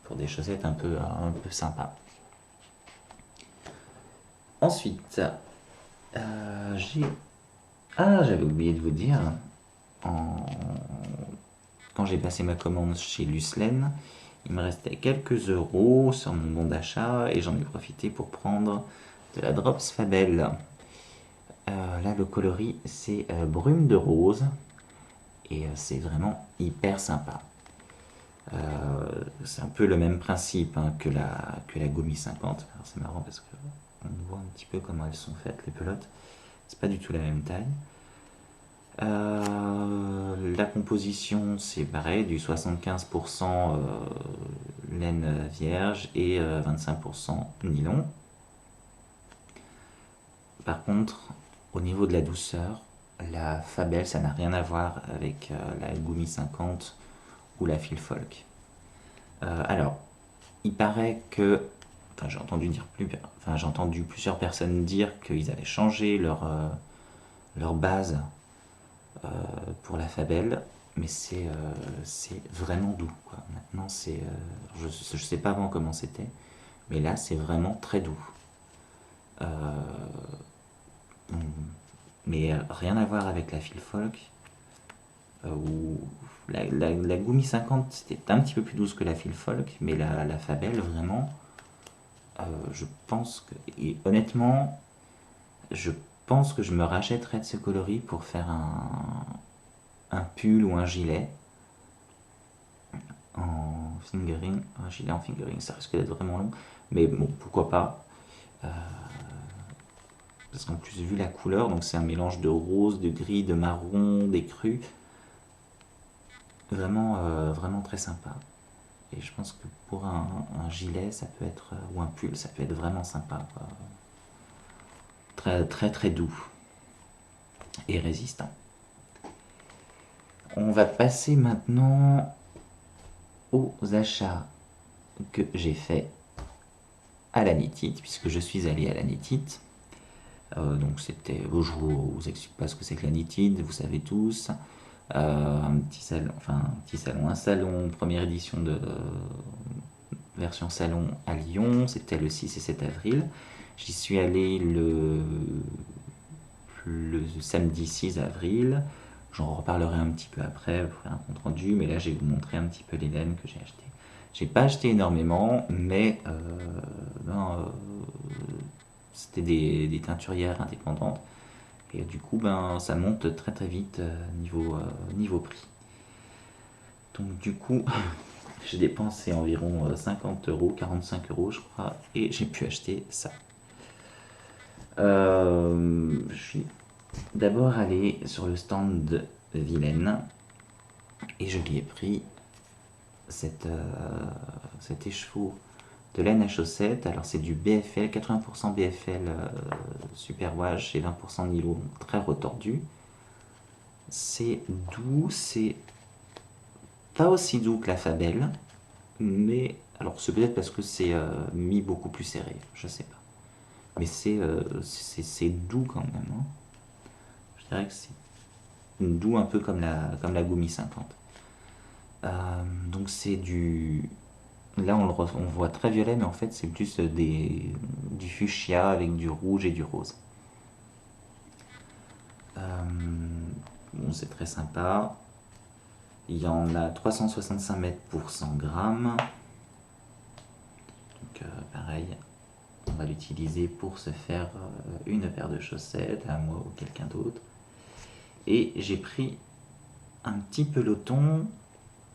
pour des chaussettes un peu sympas. Ensuite, j'ai... Ah, j'avais oublié de vous dire, en quand j'ai passé ma commande chez Luclen, il me restait quelques euros sur mon bon d'achat et j'en ai profité pour prendre de la Drops Fabel. Là, le coloris, c'est brume de rose et c'est vraiment hyper sympa. C'est un peu le même principe hein, que la Gumi 50. Alors, c'est marrant parce qu'on voit un petit peu comment elles sont faites, les pelotes. C'est pas du tout la même taille. La composition, c'est pareil, du 75% laine vierge et 25% nylon. Par contre, au niveau de la douceur, la Fabel, ça n'a rien à voir avec la Gumi 50 ou la Fil Folk. Alors, il paraît que, enfin, j'ai entendu plusieurs personnes dire qu'ils avaient changé leur base pour la Fabel, mais c'est vraiment doux, quoi. Maintenant, je ne sais pas avant comment c'était, mais là, c'est vraiment très doux. Mais rien à voir avec la Fil Folk, où la Gumi 50, c'était un petit peu plus douce que la Fil Folk, mais la Fabel, vraiment, je pense que, et honnêtement, je pense que je me rachèterais de ce coloris pour faire un pull ou un gilet en fingering. Un gilet en fingering, ça risque d'être vraiment long, mais bon, pourquoi pas. Parce qu'en plus, vu la couleur, donc c'est un mélange de rose, de gris, de marron, d'écru. Vraiment, vraiment très sympa. Et je pense que pour un gilet, ça peut être, ou un pull, ça peut être vraiment sympa, quoi. Très, très, très doux et résistant. On va passer maintenant aux achats que j'ai fait à la Nétite, puisque je suis allé à la Nétite. Donc c'était, je vous explique pas ce que c'est que la Nétite, vous savez tous. Un petit salon, un salon, première édition de version salon à Lyon, c'était le 6 et 7 avril. J'y suis allé le samedi 6 avril. J'en reparlerai un petit peu après pour faire un compte rendu, mais là je vais vous montrer un petit peu les laines que j'ai achetées. J'ai pas acheté énormément, mais c'était des teinturières indépendantes. Et du coup, ça monte très très vite niveau prix. Donc du coup, j'ai dépensé environ 50 euros, 45 euros je crois, et j'ai pu acheter ça. Je suis d'abord allé sur le stand de Vilaine et je lui ai pris cet écheveau de laine à chaussettes. Alors c'est du BFL, 80% BFL super wash et 20% nylon, très retordu. C'est doux, c'est pas aussi doux que la Fabel, mais alors c'est peut-être parce que c'est mis beaucoup plus serré, je sais pas. Mais c'est doux quand même, hein. Je dirais que c'est doux un peu comme la Gumi 50. Donc c'est du... Là on voit très violet, mais en fait c'est plus du fuchsia avec du rouge et du rose. Bon, c'est très sympa. Il y en a 365 mètres pour 100 grammes. Donc pareil, on va l'utiliser pour se faire une paire de chaussettes, à moi ou quelqu'un d'autre. Et j'ai pris un petit peloton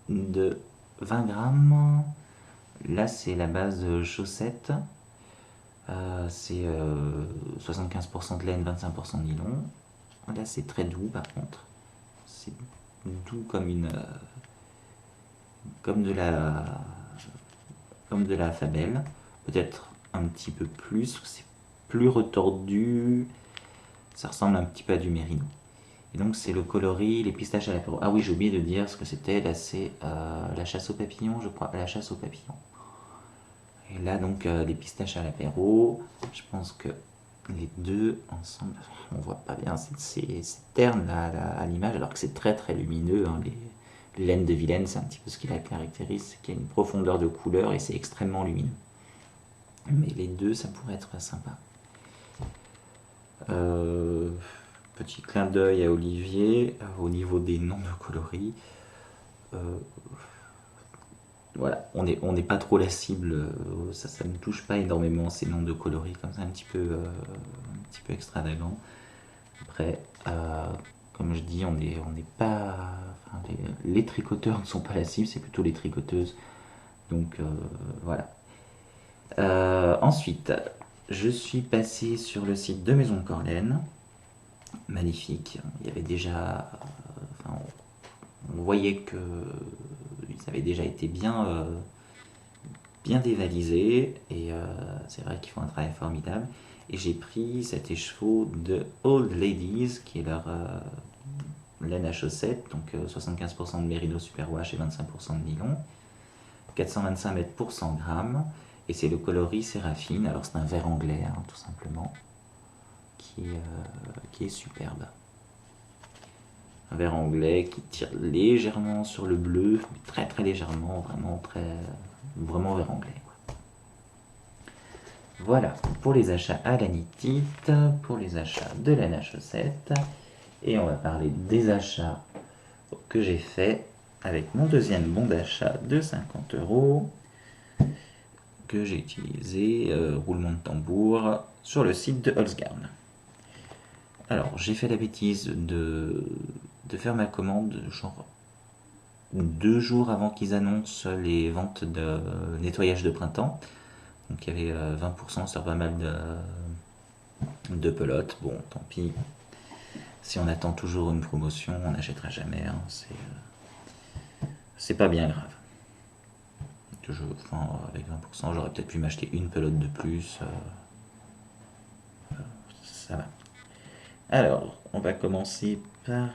de 20 grammes. Là, c'est la base chaussette. C'est 75% de laine, 25% de nylon. Là, c'est très doux par contre. C'est doux comme comme de la Fabelle. Peut-être un petit peu plus. C'est plus retordu. Ça ressemble un petit peu à du mérino. Et donc c'est le coloris, les pistaches à l'apéro. Ah oui, j'ai oublié de dire ce que c'était. Là, c'est la chasse aux papillons, je crois. La chasse aux papillons. Et là, donc, les pistaches à l'apéro. Je pense que les deux ensemble, on voit pas bien. C'est terne là, à l'image, alors que c'est très très lumineux. Hein. Les laines de Vilaine, c'est un petit peu ce qui la caractérise. C'est qu'il y a une profondeur de couleur et c'est extrêmement lumineux. Mais les deux, ça pourrait être sympa. Petit clin d'œil à Olivier au niveau des noms de coloris. Voilà, on n'est pas trop la cible, ça ne touche pas énormément ces noms de coloris comme ça, un petit peu extravagant. Après, comme je dis, on n'est pas. Enfin, les tricoteurs ne sont pas la cible, c'est plutôt les tricoteuses. Donc voilà. Ensuite, je suis passé sur le site de Maison de Corlaine. Magnifique. Il y avait déjà. Enfin, on voyait que ils avaient déjà été bien dévalisés et c'est vrai qu'ils font un travail formidable. Et j'ai pris cet écheveau de Old Ladies qui est leur laine à chaussettes, donc 75% de mérino superwash et 25% de nylon, 425 mètres pour 100 grammes, et c'est le coloris Séraphine. Alors c'est un vert anglais, hein, tout simplement, qui est superbe. Un vert anglais qui tire légèrement sur le bleu, mais très très légèrement, vraiment vert anglais. Voilà pour les achats à l'anitite, pour les achats de laine à chaussettes. Et on va parler des achats que j'ai fait avec mon deuxième bon d'achat de 50 € que j'ai utilisé, roulement de tambour, sur le site de Holzgarn. Alors, j'ai fait la bêtise de faire ma commande genre 2 jours avant qu'ils annoncent les ventes de nettoyage de printemps. Donc il y avait 20% sur pas mal de pelotes. Bon, tant pis. Si on attend toujours une promotion, on n'achètera jamais. Hein. C'est pas bien grave. Avec 20%, j'aurais peut-être pu m'acheter une pelote de plus. Ça va. Alors, on va commencer par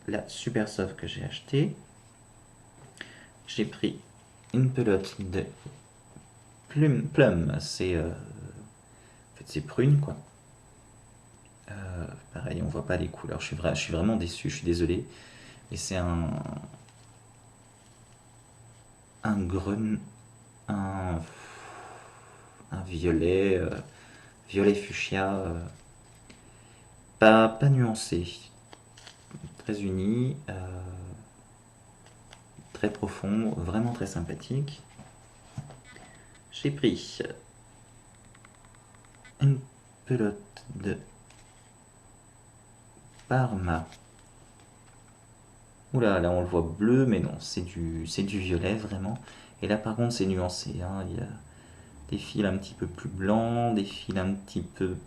la Super Soft que j'ai achetée. J'ai pris une pelote de Plum. C'est en fait c'est prune quoi. Pareil, on voit pas les couleurs. Je suis vraiment déçu. Je suis désolé. Et c'est un grun, un violet, violet fuchsia, pas nuancé, très uni, très profond, vraiment très sympathique. J'ai pris une pelote de Parma. Oula, là on le voit bleu, mais non, c'est du violet vraiment. Et là par contre c'est nuancé, hein. Il y a des fils un petit peu plus blancs, des fils un petit peu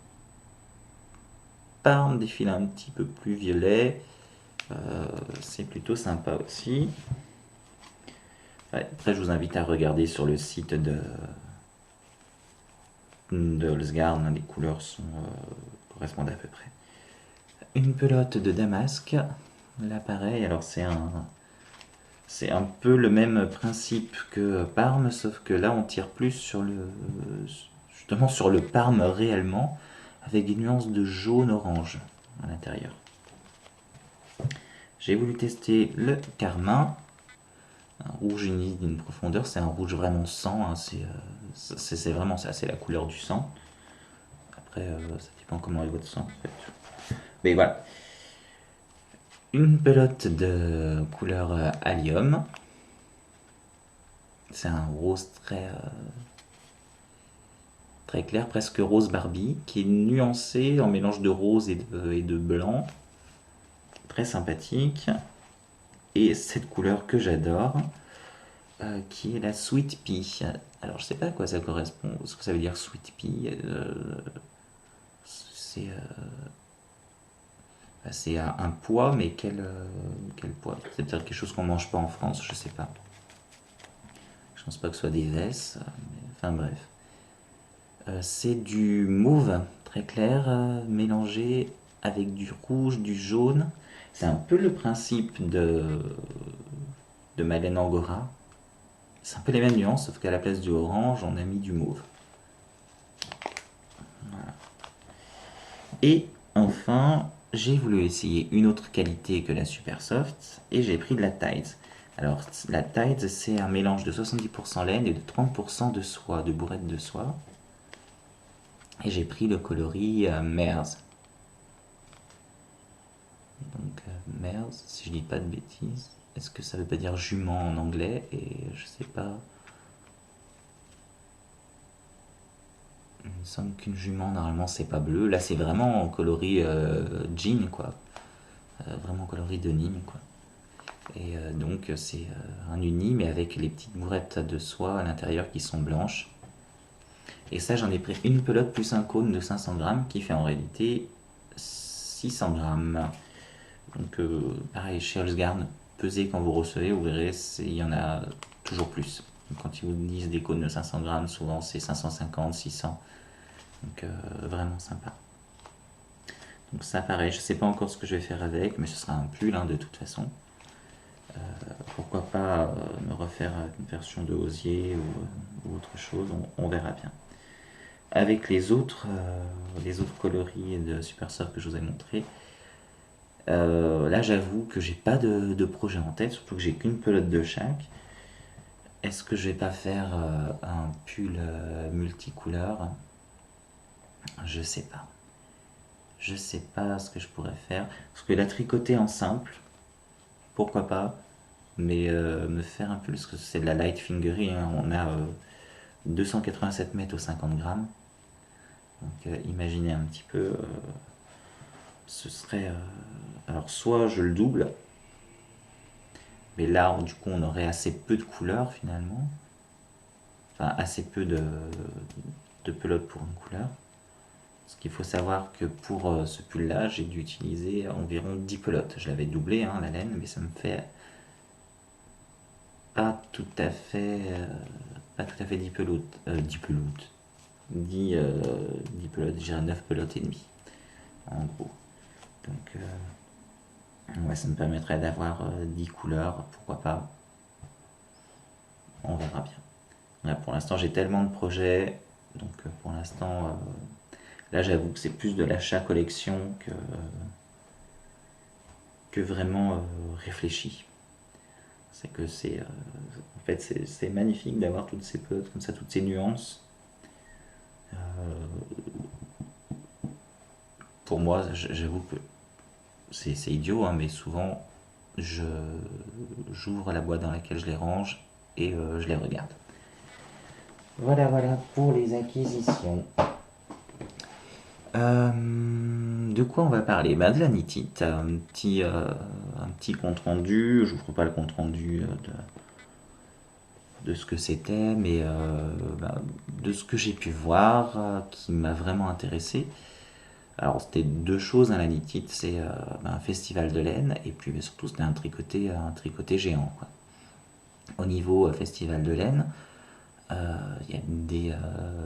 parme, des fils un petit peu plus violets. C'est plutôt sympa aussi. Ouais, après je vous invite à regarder sur le site de Holzgarn, les couleurs correspondent à peu près. Une pelote de Damasque, là pareil, alors c'est un peu le même principe que Parme, sauf que là on tire plus justement sur le Parme réellement, avec des nuances de jaune-orange à l'intérieur. J'ai voulu tester le carmin, un rouge uni d'une profondeur, c'est un rouge vraiment sang, hein, c'est vraiment ça, c'est la couleur du sang. Après, ça dépend comment est votre sang en fait. Mais voilà. Une pelote de couleur allium. C'est un rose très clair, presque rose Barbie, qui est nuancé en mélange de rose et de blanc. Très sympathique. Et cette couleur que j'adore, qui est la Sweet Pea. Alors, je sais pas à quoi ça correspond, ce que ça veut dire Sweet Pea. C'est c'est un pois, mais quel pois? C'est peut-être quelque chose qu'on mange pas en France, je sais pas. Je pense pas que ce soit des vesses, enfin bref. C'est du mauve très clair mélangé avec du rouge, du jaune. C'est un peu le principe de Malène Angora. C'est un peu les mêmes nuances, sauf qu'à la place du orange, on a mis du mauve. Et enfin, j'ai voulu essayer une autre qualité que la Super Soft et j'ai pris de la Tides. Alors, la Tides, c'est un mélange de 70% laine et de 30% de soie, de bourrette de soie. Et j'ai pris le coloris Mares. Donc, Mares, si je dis pas de bêtises, est-ce que ça veut pas dire jument en anglais? Et je sais pas. Il me semble qu'une jument, normalement, c'est pas bleu. Là, c'est vraiment en coloris jean, quoi. Vraiment coloris de Nîmes, quoi. Et donc, c'est un uni, mais avec les petites bourrettes de soie à l'intérieur qui sont blanches. Et ça, j'en ai pris une pelote plus un cône de 500 grammes qui fait en réalité 600 grammes. Donc, pareil, chez Holzgarn, pesez quand vous recevez, vous verrez, il y en a toujours plus. Donc, quand ils vous disent des cônes de 500 grammes, souvent c'est 550, 600. Donc, vraiment sympa. Donc, ça, pareil, je sais pas encore ce que je vais faire avec, mais ce sera un pull de toute façon. Pourquoi pas me refaire une version de osier ou autre chose, on verra bien. Avec les autres coloris de Super Soft que je vous ai montré, là j'avoue que j'ai pas de projet en tête, surtout que j'ai qu'une pelote de chaque. Est-ce que je vais pas faire un pull multicouleur? Je sais pas. Je sais pas ce que je pourrais faire. Parce que la tricoter en simple, pourquoi pas. Mais me faire un pull, parce que c'est de la light fingerie, hein, on a 287 mètres au 50 grammes. Donc imaginez un petit peu, ce serait... alors soit je le double, mais là du coup on aurait assez peu de couleurs finalement. Enfin assez peu de pelote pour une couleur. Parce qu'il faut savoir que pour ce pull là j'ai dû utiliser environ 10 pelotes. Je l'avais doublé hein, la laine, mais ça me fait pas tout à fait, pas tout à fait 10 pelotes. 10 pelotes. 10 pelotes, j'ai 9 pelotes et demie en gros. Donc ouais, ça me permettrait d'avoir 10 couleurs, pourquoi pas. On verra bien. Là, pour l'instant, j'ai tellement de projets, donc pour l'instant, là j'avoue que c'est plus de l'achat collection que vraiment réfléchi. C'est que c'est en fait c'est magnifique d'avoir toutes ces pelotes comme ça, toutes ces nuances. Pour moi, j'avoue que c'est idiot, hein, mais souvent j'ouvre la boîte dans laquelle je les range et je les regarde. Voilà, voilà pour les acquisitions. De quoi on va parler? Bah, de la nitite, un petit compte rendu. Je vous ferai pas le compte rendu de ce que c'était, mais bah, de ce que j'ai pu voir qui m'a vraiment intéressé. Alors c'était deux choses, hein, la nitite, c'est bah, un festival de laine et puis surtout c'était un tricoté géant, quoi. Au niveau festival de laine, il y a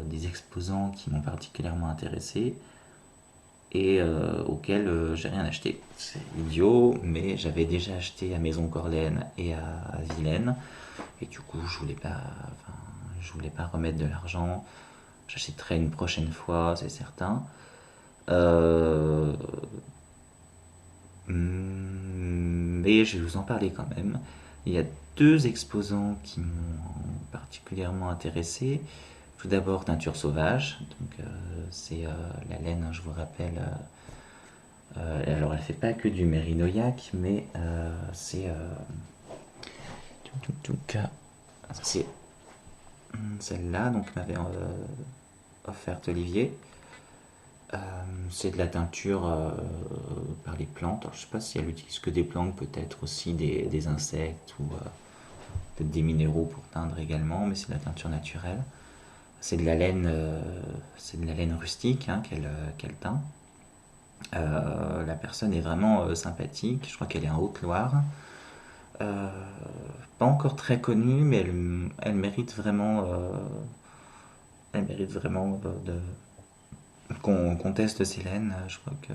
des exposants qui m'ont particulièrement intéressé et auxquels j'ai rien acheté. C'est idiot, mais j'avais déjà acheté à Maison Corlaine et à Vilaine et du coup je voulais pas remettre de l'argent. J'achèterai une prochaine fois, c'est certain. Euh, mais je vais vous en parler quand même. Il y a deux exposants qui m'ont particulièrement intéressé. Tout d'abord, Teinture Sauvage. Donc, c'est la laine, hein, je vous rappelle. Alors, elle fait pas que du mérinoïaque, mais c'est. C'est celle-là, donc m'avait offerte Olivier. C'est de la teinture par les plantes. Alors, je sais pas si elle utilise que des plantes, peut-être aussi des insectes ou peut-être des minéraux pour teindre également, mais c'est de la teinture naturelle. C'est de la laine rustique hein, qu'elle teint. La personne est vraiment sympathique, je crois qu'elle est en Haute-Loire. Euh, Pas encore très connue, mais elle mérite vraiment qu'on teste ses laines. Je crois que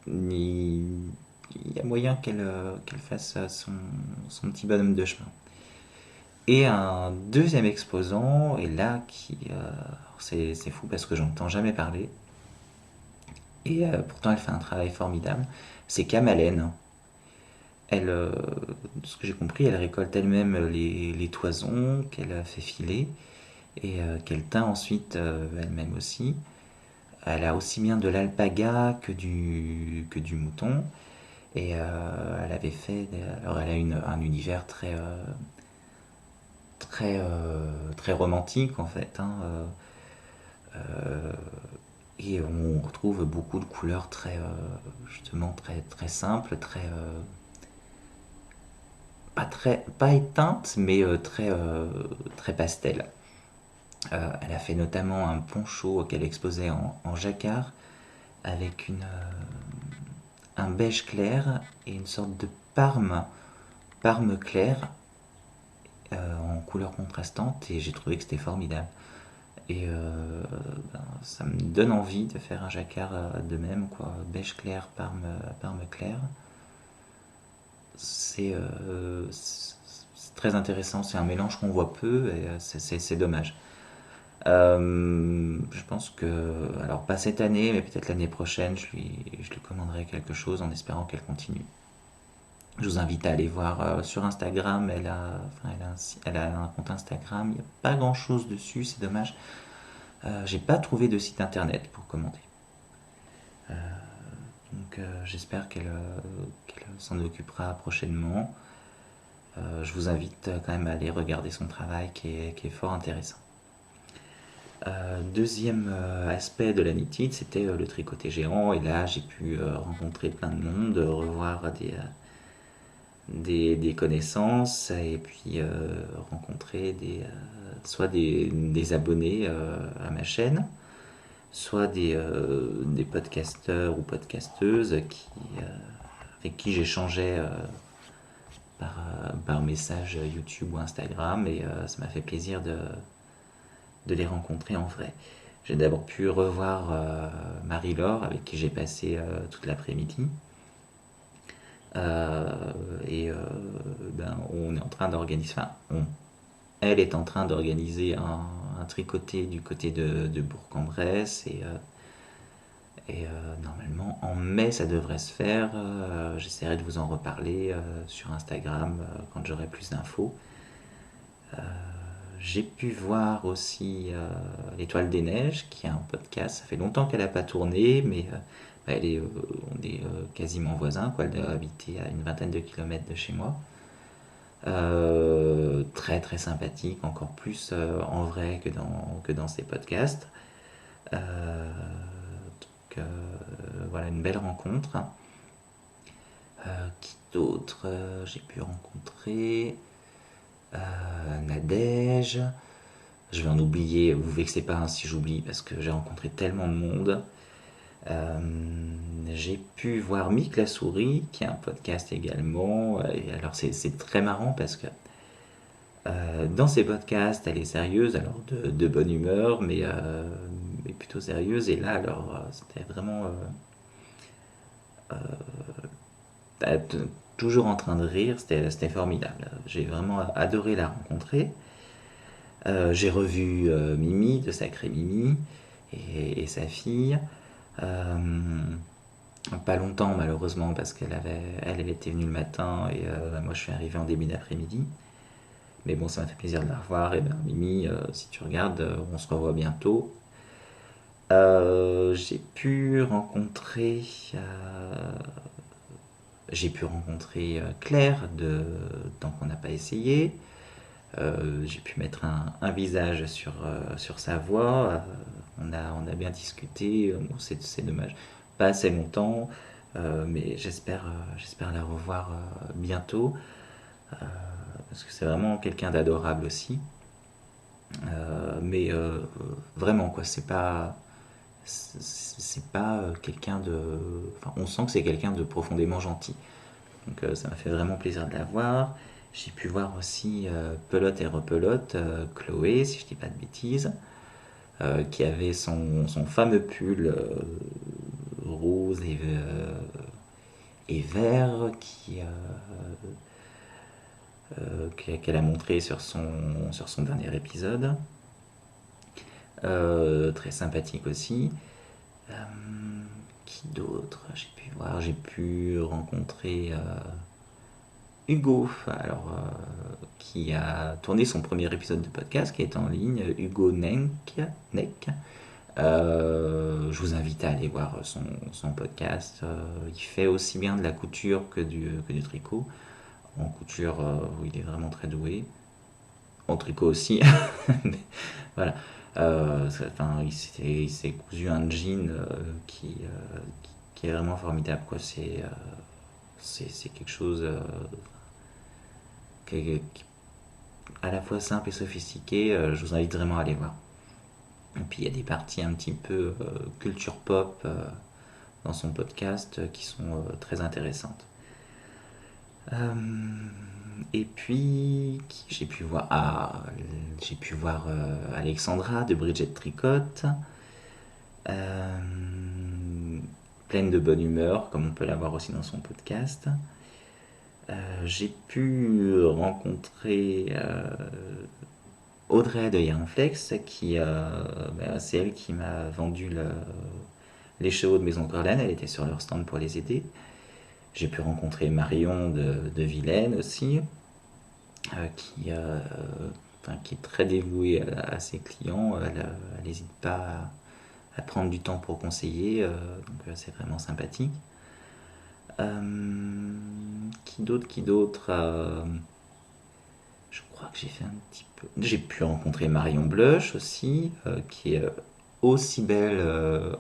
il y a moyen qu'elle fasse son petit bonhomme de chemin. Et un deuxième exposant est là c'est fou parce que j'entends jamais parler. Et pourtant elle fait un travail formidable. C'est Kamalen. Elle, de ce que j'ai compris, elle récolte elle-même les toisons qu'elle fait filer et qu'elle teint ensuite elle-même aussi. Elle a aussi bien de l'alpaga que du mouton. Et elle avait fait. Alors elle a un univers très romantique en fait. Hein, euh, et on retrouve beaucoup de couleurs justement très simples, pas éteintes, mais très pastel. Elle a fait notamment un poncho qu'elle exposait en jacquard avec un beige clair et une sorte de parme clair en couleurs contrastantes et j'ai trouvé que c'était formidable. Et ça me donne envie de faire un jacquard de même, quoi. Beige clair, parme clair. C'est très intéressant, c'est un mélange qu'on voit peu et c'est dommage. Je pense que, alors pas cette année, mais peut-être l'année prochaine, je lui commanderai quelque chose en espérant qu'elle continue. Je vous invite à aller voir sur Instagram, elle a un compte Instagram, il n'y a pas grand chose dessus, c'est dommage. J'ai pas trouvé de site internet pour commander. Euh, donc j'espère qu'elle s'en occupera prochainement. Je vous invite quand même à aller regarder son travail qui est fort intéressant. Deuxième aspect de la Nitide, c'était le tricoté géant. Et là, j'ai pu rencontrer plein de monde, revoir des connaissances et puis rencontrer soit des abonnés à ma chaîne, soit des podcasteurs ou podcasteuses avec qui j'échangeais par message YouTube ou Instagram et ça m'a fait plaisir de les rencontrer en vrai. J'ai d'abord pu revoir Marie-Laure avec qui j'ai passé toute l'après-midi. Euh, et on est en train d'organiser, elle est en train d'organiser un tricoté du côté de Bourg-en-Bresse et normalement en mai ça devrait se faire. J'essaierai de vous en reparler sur Instagram quand j'aurai plus d'infos. J'ai pu voir aussi L'Étoile des Neiges, qui est un podcast. Ça fait longtemps qu'elle n'a pas tourné, mais on est quasiment voisins, quoi. Elle doit habiter à une vingtaine de kilomètres de chez moi. Très très sympathique, encore plus en vrai que dans ses podcasts. Donc voilà, une belle rencontre. Qui d'autre j'ai pu rencontrer Nadège. Je vais en oublier, vous vexez pas hein, si j'oublie parce que j'ai rencontré tellement de monde. Euh, j'ai pu voir Mick la souris, qui est un podcast également. Et alors c'est très marrant parce que dans ses podcasts, elle est sérieuse, alors de bonne humeur, mais plutôt sérieuse. Et là, alors, c'était vraiment euh, toujours en train de rire, c'était formidable. J'ai vraiment adoré la rencontrer. J'ai revu Mimi, de Sacré Mimi, et sa fille. Euh, Pas longtemps malheureusement parce elle était venue le matin et moi je suis arrivé en début d'après-midi. Mais bon, ça m'a fait plaisir de la revoir. Et ben Mimi, si tu regardes, on se revoit bientôt. J'ai pu rencontrer Claire de Tant qu'on n'a pas essayé. J'ai pu mettre un visage sur sa voix. On a bien discuté. Bon, c'est dommage. Pas assez longtemps, mais j'espère la revoir bientôt. parce que c'est vraiment quelqu'un d'adorable aussi. Mais vraiment, quoi, c'est pas quelqu'un de. Enfin, on sent que c'est quelqu'un de profondément gentil. Donc ça m'a fait vraiment plaisir de la voir. J'ai pu voir aussi Pelote et Repelote, Chloé, si je dis pas de bêtises, qui avait son fameux pull rose et vert qu'elle a montré sur son dernier épisode. Très sympathique aussi. Euh, qui d'autre j'ai pu voir? J'ai pu rencontrer Hugo, alors, qui a tourné son premier épisode de podcast qui est en ligne, Hugo Neck. Je vous invite à aller voir son podcast. Il fait aussi bien de la couture que du tricot. En couture, il est vraiment très doué. En tricot aussi. Mais voilà. Enfin, il s'est cousu un jean qui est vraiment formidable, quoi. C'est quelque chose qui à la fois simple et sophistiqué. Je vous invite vraiment à aller voir. Et puis il y a des parties un petit peu culture pop dans son podcast qui sont très intéressantes. Euh, et puis j'ai pu voir Alexandra de Bridget Tricot, euh, pleine de bonne humeur comme on peut la voir aussi dans son podcast. J'ai pu rencontrer Audrey de Yarnflex, c'est elle qui m'a vendu les chevaux de Maison Corlane. Elle était sur leur stand pour les aider. J'ai pu rencontrer Marion de Vilaine aussi, qui est très dévouée à ses clients. Elle n'hésite pas à prendre du temps pour conseiller, donc c'est vraiment sympathique. Qui d'autre Je crois que j'ai fait un petit peu. J'ai pu rencontrer Marion Blush aussi, qui est aussi belle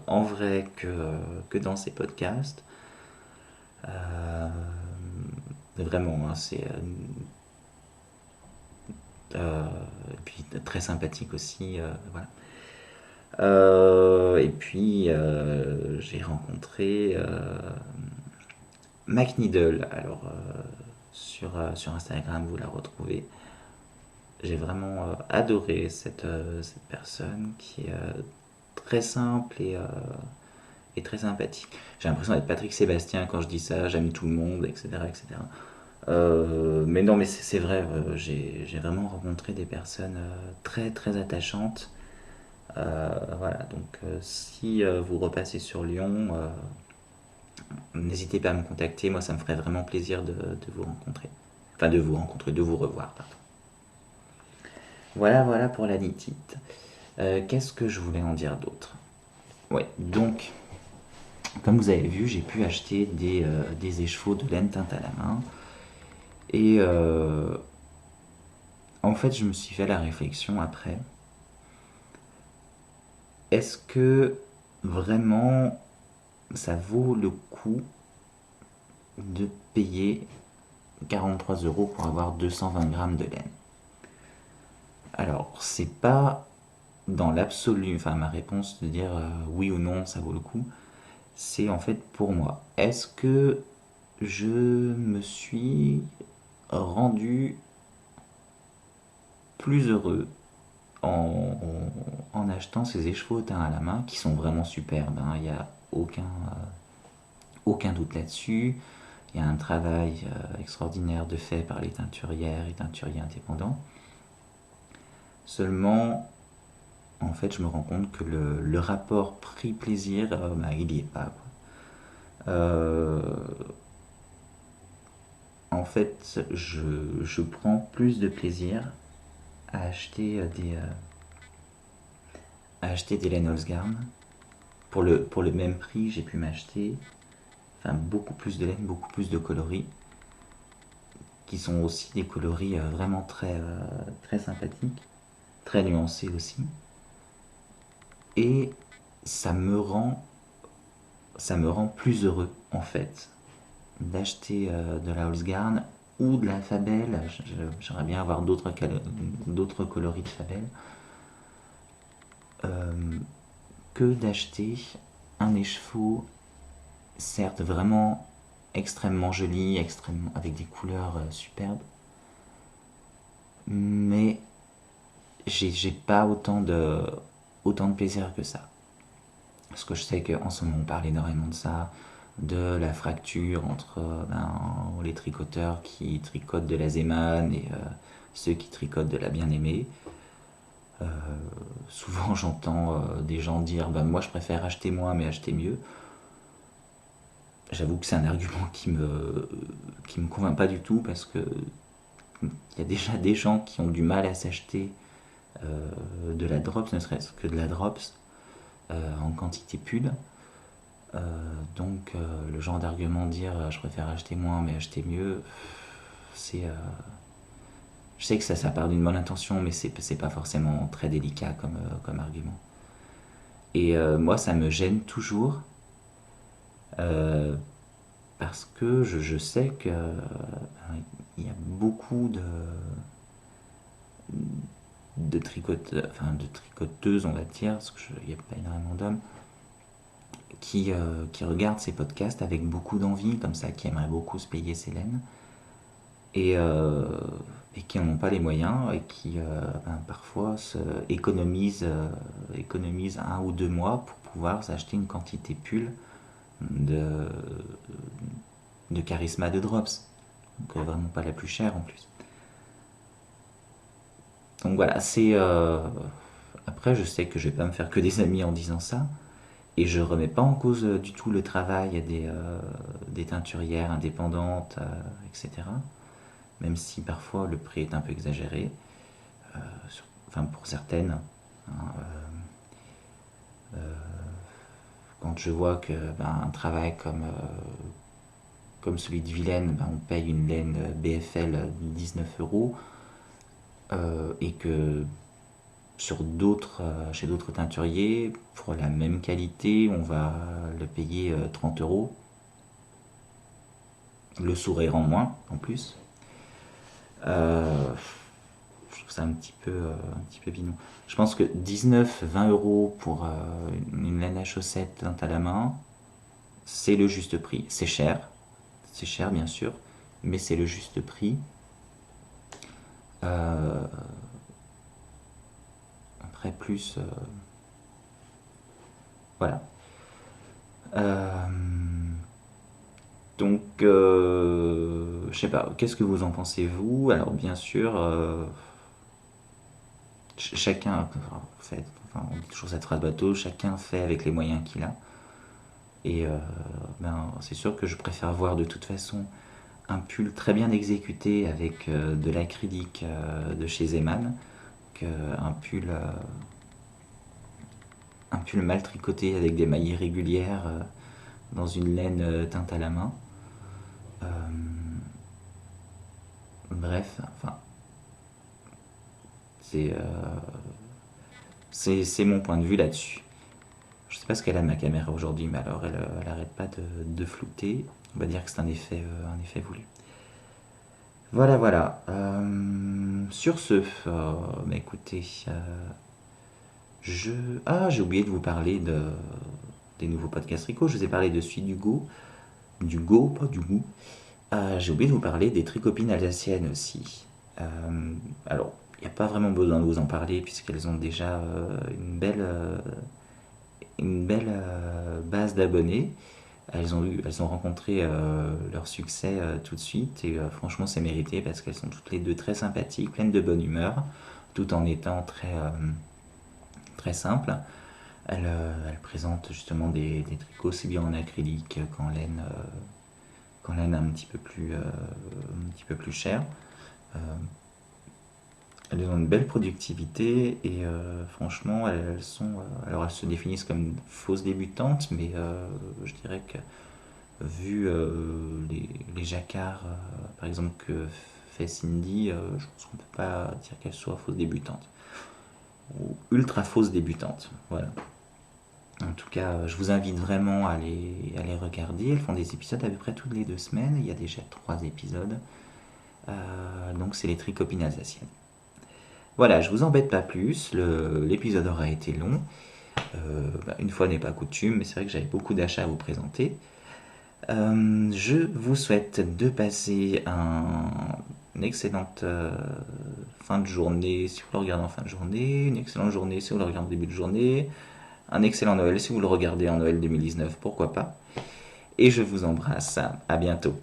en vrai que dans ses podcasts. Vraiment, hein, et puis très sympathique aussi. Voilà. Et puis j'ai rencontré McNeedle. Alors sur Instagram, vous la retrouvez. J'ai vraiment adoré cette personne qui est très simple et très sympathique. J'ai l'impression d'être Patrick Sébastien quand je dis ça, j'aime tout le monde, etc. etc. Mais non, mais c'est vrai, j'ai vraiment rencontré des personnes très très attachantes. Voilà, donc si vous repassez sur Lyon, n'hésitez pas à me contacter, moi ça me ferait vraiment plaisir de vous rencontrer. Enfin, de vous rencontrer, de vous revoir, pardon. Voilà, voilà pour la nitite. Qu'est-ce que je voulais en dire d'autre? Ouais, donc, comme vous avez vu, j'ai pu acheter des écheveaux de laine teinte à la main. Et en fait, je me suis fait la réflexion après. Est-ce que vraiment ça vaut le coup de payer 43 euros pour avoir 220 grammes de laine? Alors, c'est pas dans l'absolu, enfin ma réponse de dire oui ou non, ça vaut le coup. C'est en fait pour moi. Est-ce que je me suis rendu plus heureux en, en achetant ces écheveaux teints à la main qui sont vraiment superbes, hein. Il n'y a aucun doute là-dessus. Il y a un travail extraordinaire de fait par les teinturières et teinturiers indépendants. Seulement, en fait, je me rends compte que le rapport prix-plaisir, il n'y est pas, quoi. En fait, je prends plus de plaisir à acheter des laines Holzgarn. Pour le même prix, j'ai pu m'acheter beaucoup plus de laine, beaucoup plus de coloris, qui sont aussi des coloris vraiment très sympathiques, très nuancés aussi. Et ça me rend, ça me rend plus heureux, en fait, d'acheter de la Holzgarn ou de la Fabelle, j'aimerais bien avoir d'autres coloris de Fabelle, que d'acheter un écheveau, certes vraiment extrêmement joli, avec des couleurs superbes, mais j'ai pas autant de plaisir que ça. Parce que je sais qu'en ce moment on parle énormément de ça, de la fracture entre les tricoteurs qui tricotent de la Zeman et ceux qui tricotent de la bien-aimée. Souvent j'entends des gens dire moi je préfère acheter moins mais acheter mieux. J'avoue que c'est un argument qui me convainc pas du tout parce que il y a déjà des gens qui ont du mal à s'acheter de la drops, ne serait-ce que de la drops en quantité pull. Donc le genre d'argument dire je préfère acheter moins mais acheter mieux, c'est je sais que ça part d'une bonne intention mais c'est pas forcément très délicat comme argument. Et moi ça me gêne toujours euh, parce que je sais que il y a beaucoup de tricoteuses, on va dire, parce qu'il n'y a pas énormément d'hommes, qui regardent ces podcasts avec beaucoup d'envie, comme ça, qui aimeraient beaucoup se payer ces laines, et, euh, et qui n'en ont pas les moyens, et qui parfois économisent 1 ou 2 mois pour pouvoir s'acheter une quantité pull de, de Charisma de Drops. Donc vraiment pas la plus chère en plus. Donc voilà, après, je sais que je vais pas me faire que des amis en disant ça, et je remets pas en cause du tout le travail des teinturières indépendantes, etc. Même si parfois le prix est un peu exagéré, enfin pour certaines. Hein, quand je vois que un travail comme celui de Vilaine, on paye une laine BFL 19 € et que chez d'autres teinturiers, pour la même qualité, on va le payer 30 €. Le sourire en moins, en plus. Je trouve ça un petit peu bidon. Je pense que 19-20 € pour une laine à chaussettes teinte à la main, c'est le juste prix. C'est cher bien sûr, mais c'est le juste prix. Euh, Après plus, voilà. Euh, donc, je sais pas, qu'est-ce que vous en pensez vous? Alors bien sûr, chacun fait, on dit toujours cette phrase bateau, chacun fait avec les moyens qu'il a. Et c'est sûr que je préfère voir de toute façon un pull très bien exécuté avec de l'acrylique de chez Zeman qu'un un pull mal tricoté avec des mailles irrégulières dans une laine teinte à la main. Euh, Bref, enfin, c'est c'est mon point de vue là-dessus. Je sais pas ce qu'elle a ma caméra aujourd'hui, mais alors elle arrête pas de flouter. On va dire que c'est un effet voulu. Voilà, voilà. Sur ce, écoutez, je... Ah, j'ai oublié de vous parler des nouveaux podcasts Rico. Je vous ai parlé de Suite du Go, pas du goût. J'ai oublié de vous parler des tricopines alsaciennes aussi. Alors, il n'y a pas vraiment besoin de vous en parler puisqu'elles ont déjà une belle base d'abonnés. Elles ont rencontré leur succès tout de suite et franchement c'est mérité parce qu'elles sont toutes les deux très sympathiques, pleines de bonne humeur, tout en étant très simples. Elles présentent justement des tricots aussi bien en acrylique qu'en laine un petit peu plus chère. Elles ont une belle productivité et franchement alors elles se définissent comme fausses débutantes, mais je dirais que vu les jacquards par exemple que fait Cindy, je pense qu'on ne peut pas dire qu'elles soient fausses débutantes ou ultra fausses débutantes. Voilà. En tout cas, je vous invite vraiment à les regarder. Elles font des épisodes à peu près toutes les 2 semaines. Il y a déjà 3 épisodes. Donc c'est les tricopines alsaciennes. Voilà, je vous embête pas plus, l'épisode aura été long. Une fois n'est pas coutume, mais c'est vrai que j'avais beaucoup d'achats à vous présenter. Je vous souhaite de passer une excellente fin de journée si vous le regardez en fin de journée, une excellente journée si vous le regardez en début de journée, un excellent Noël si vous le regardez en Noël 2019, pourquoi pas. Et je vous embrasse, à bientôt.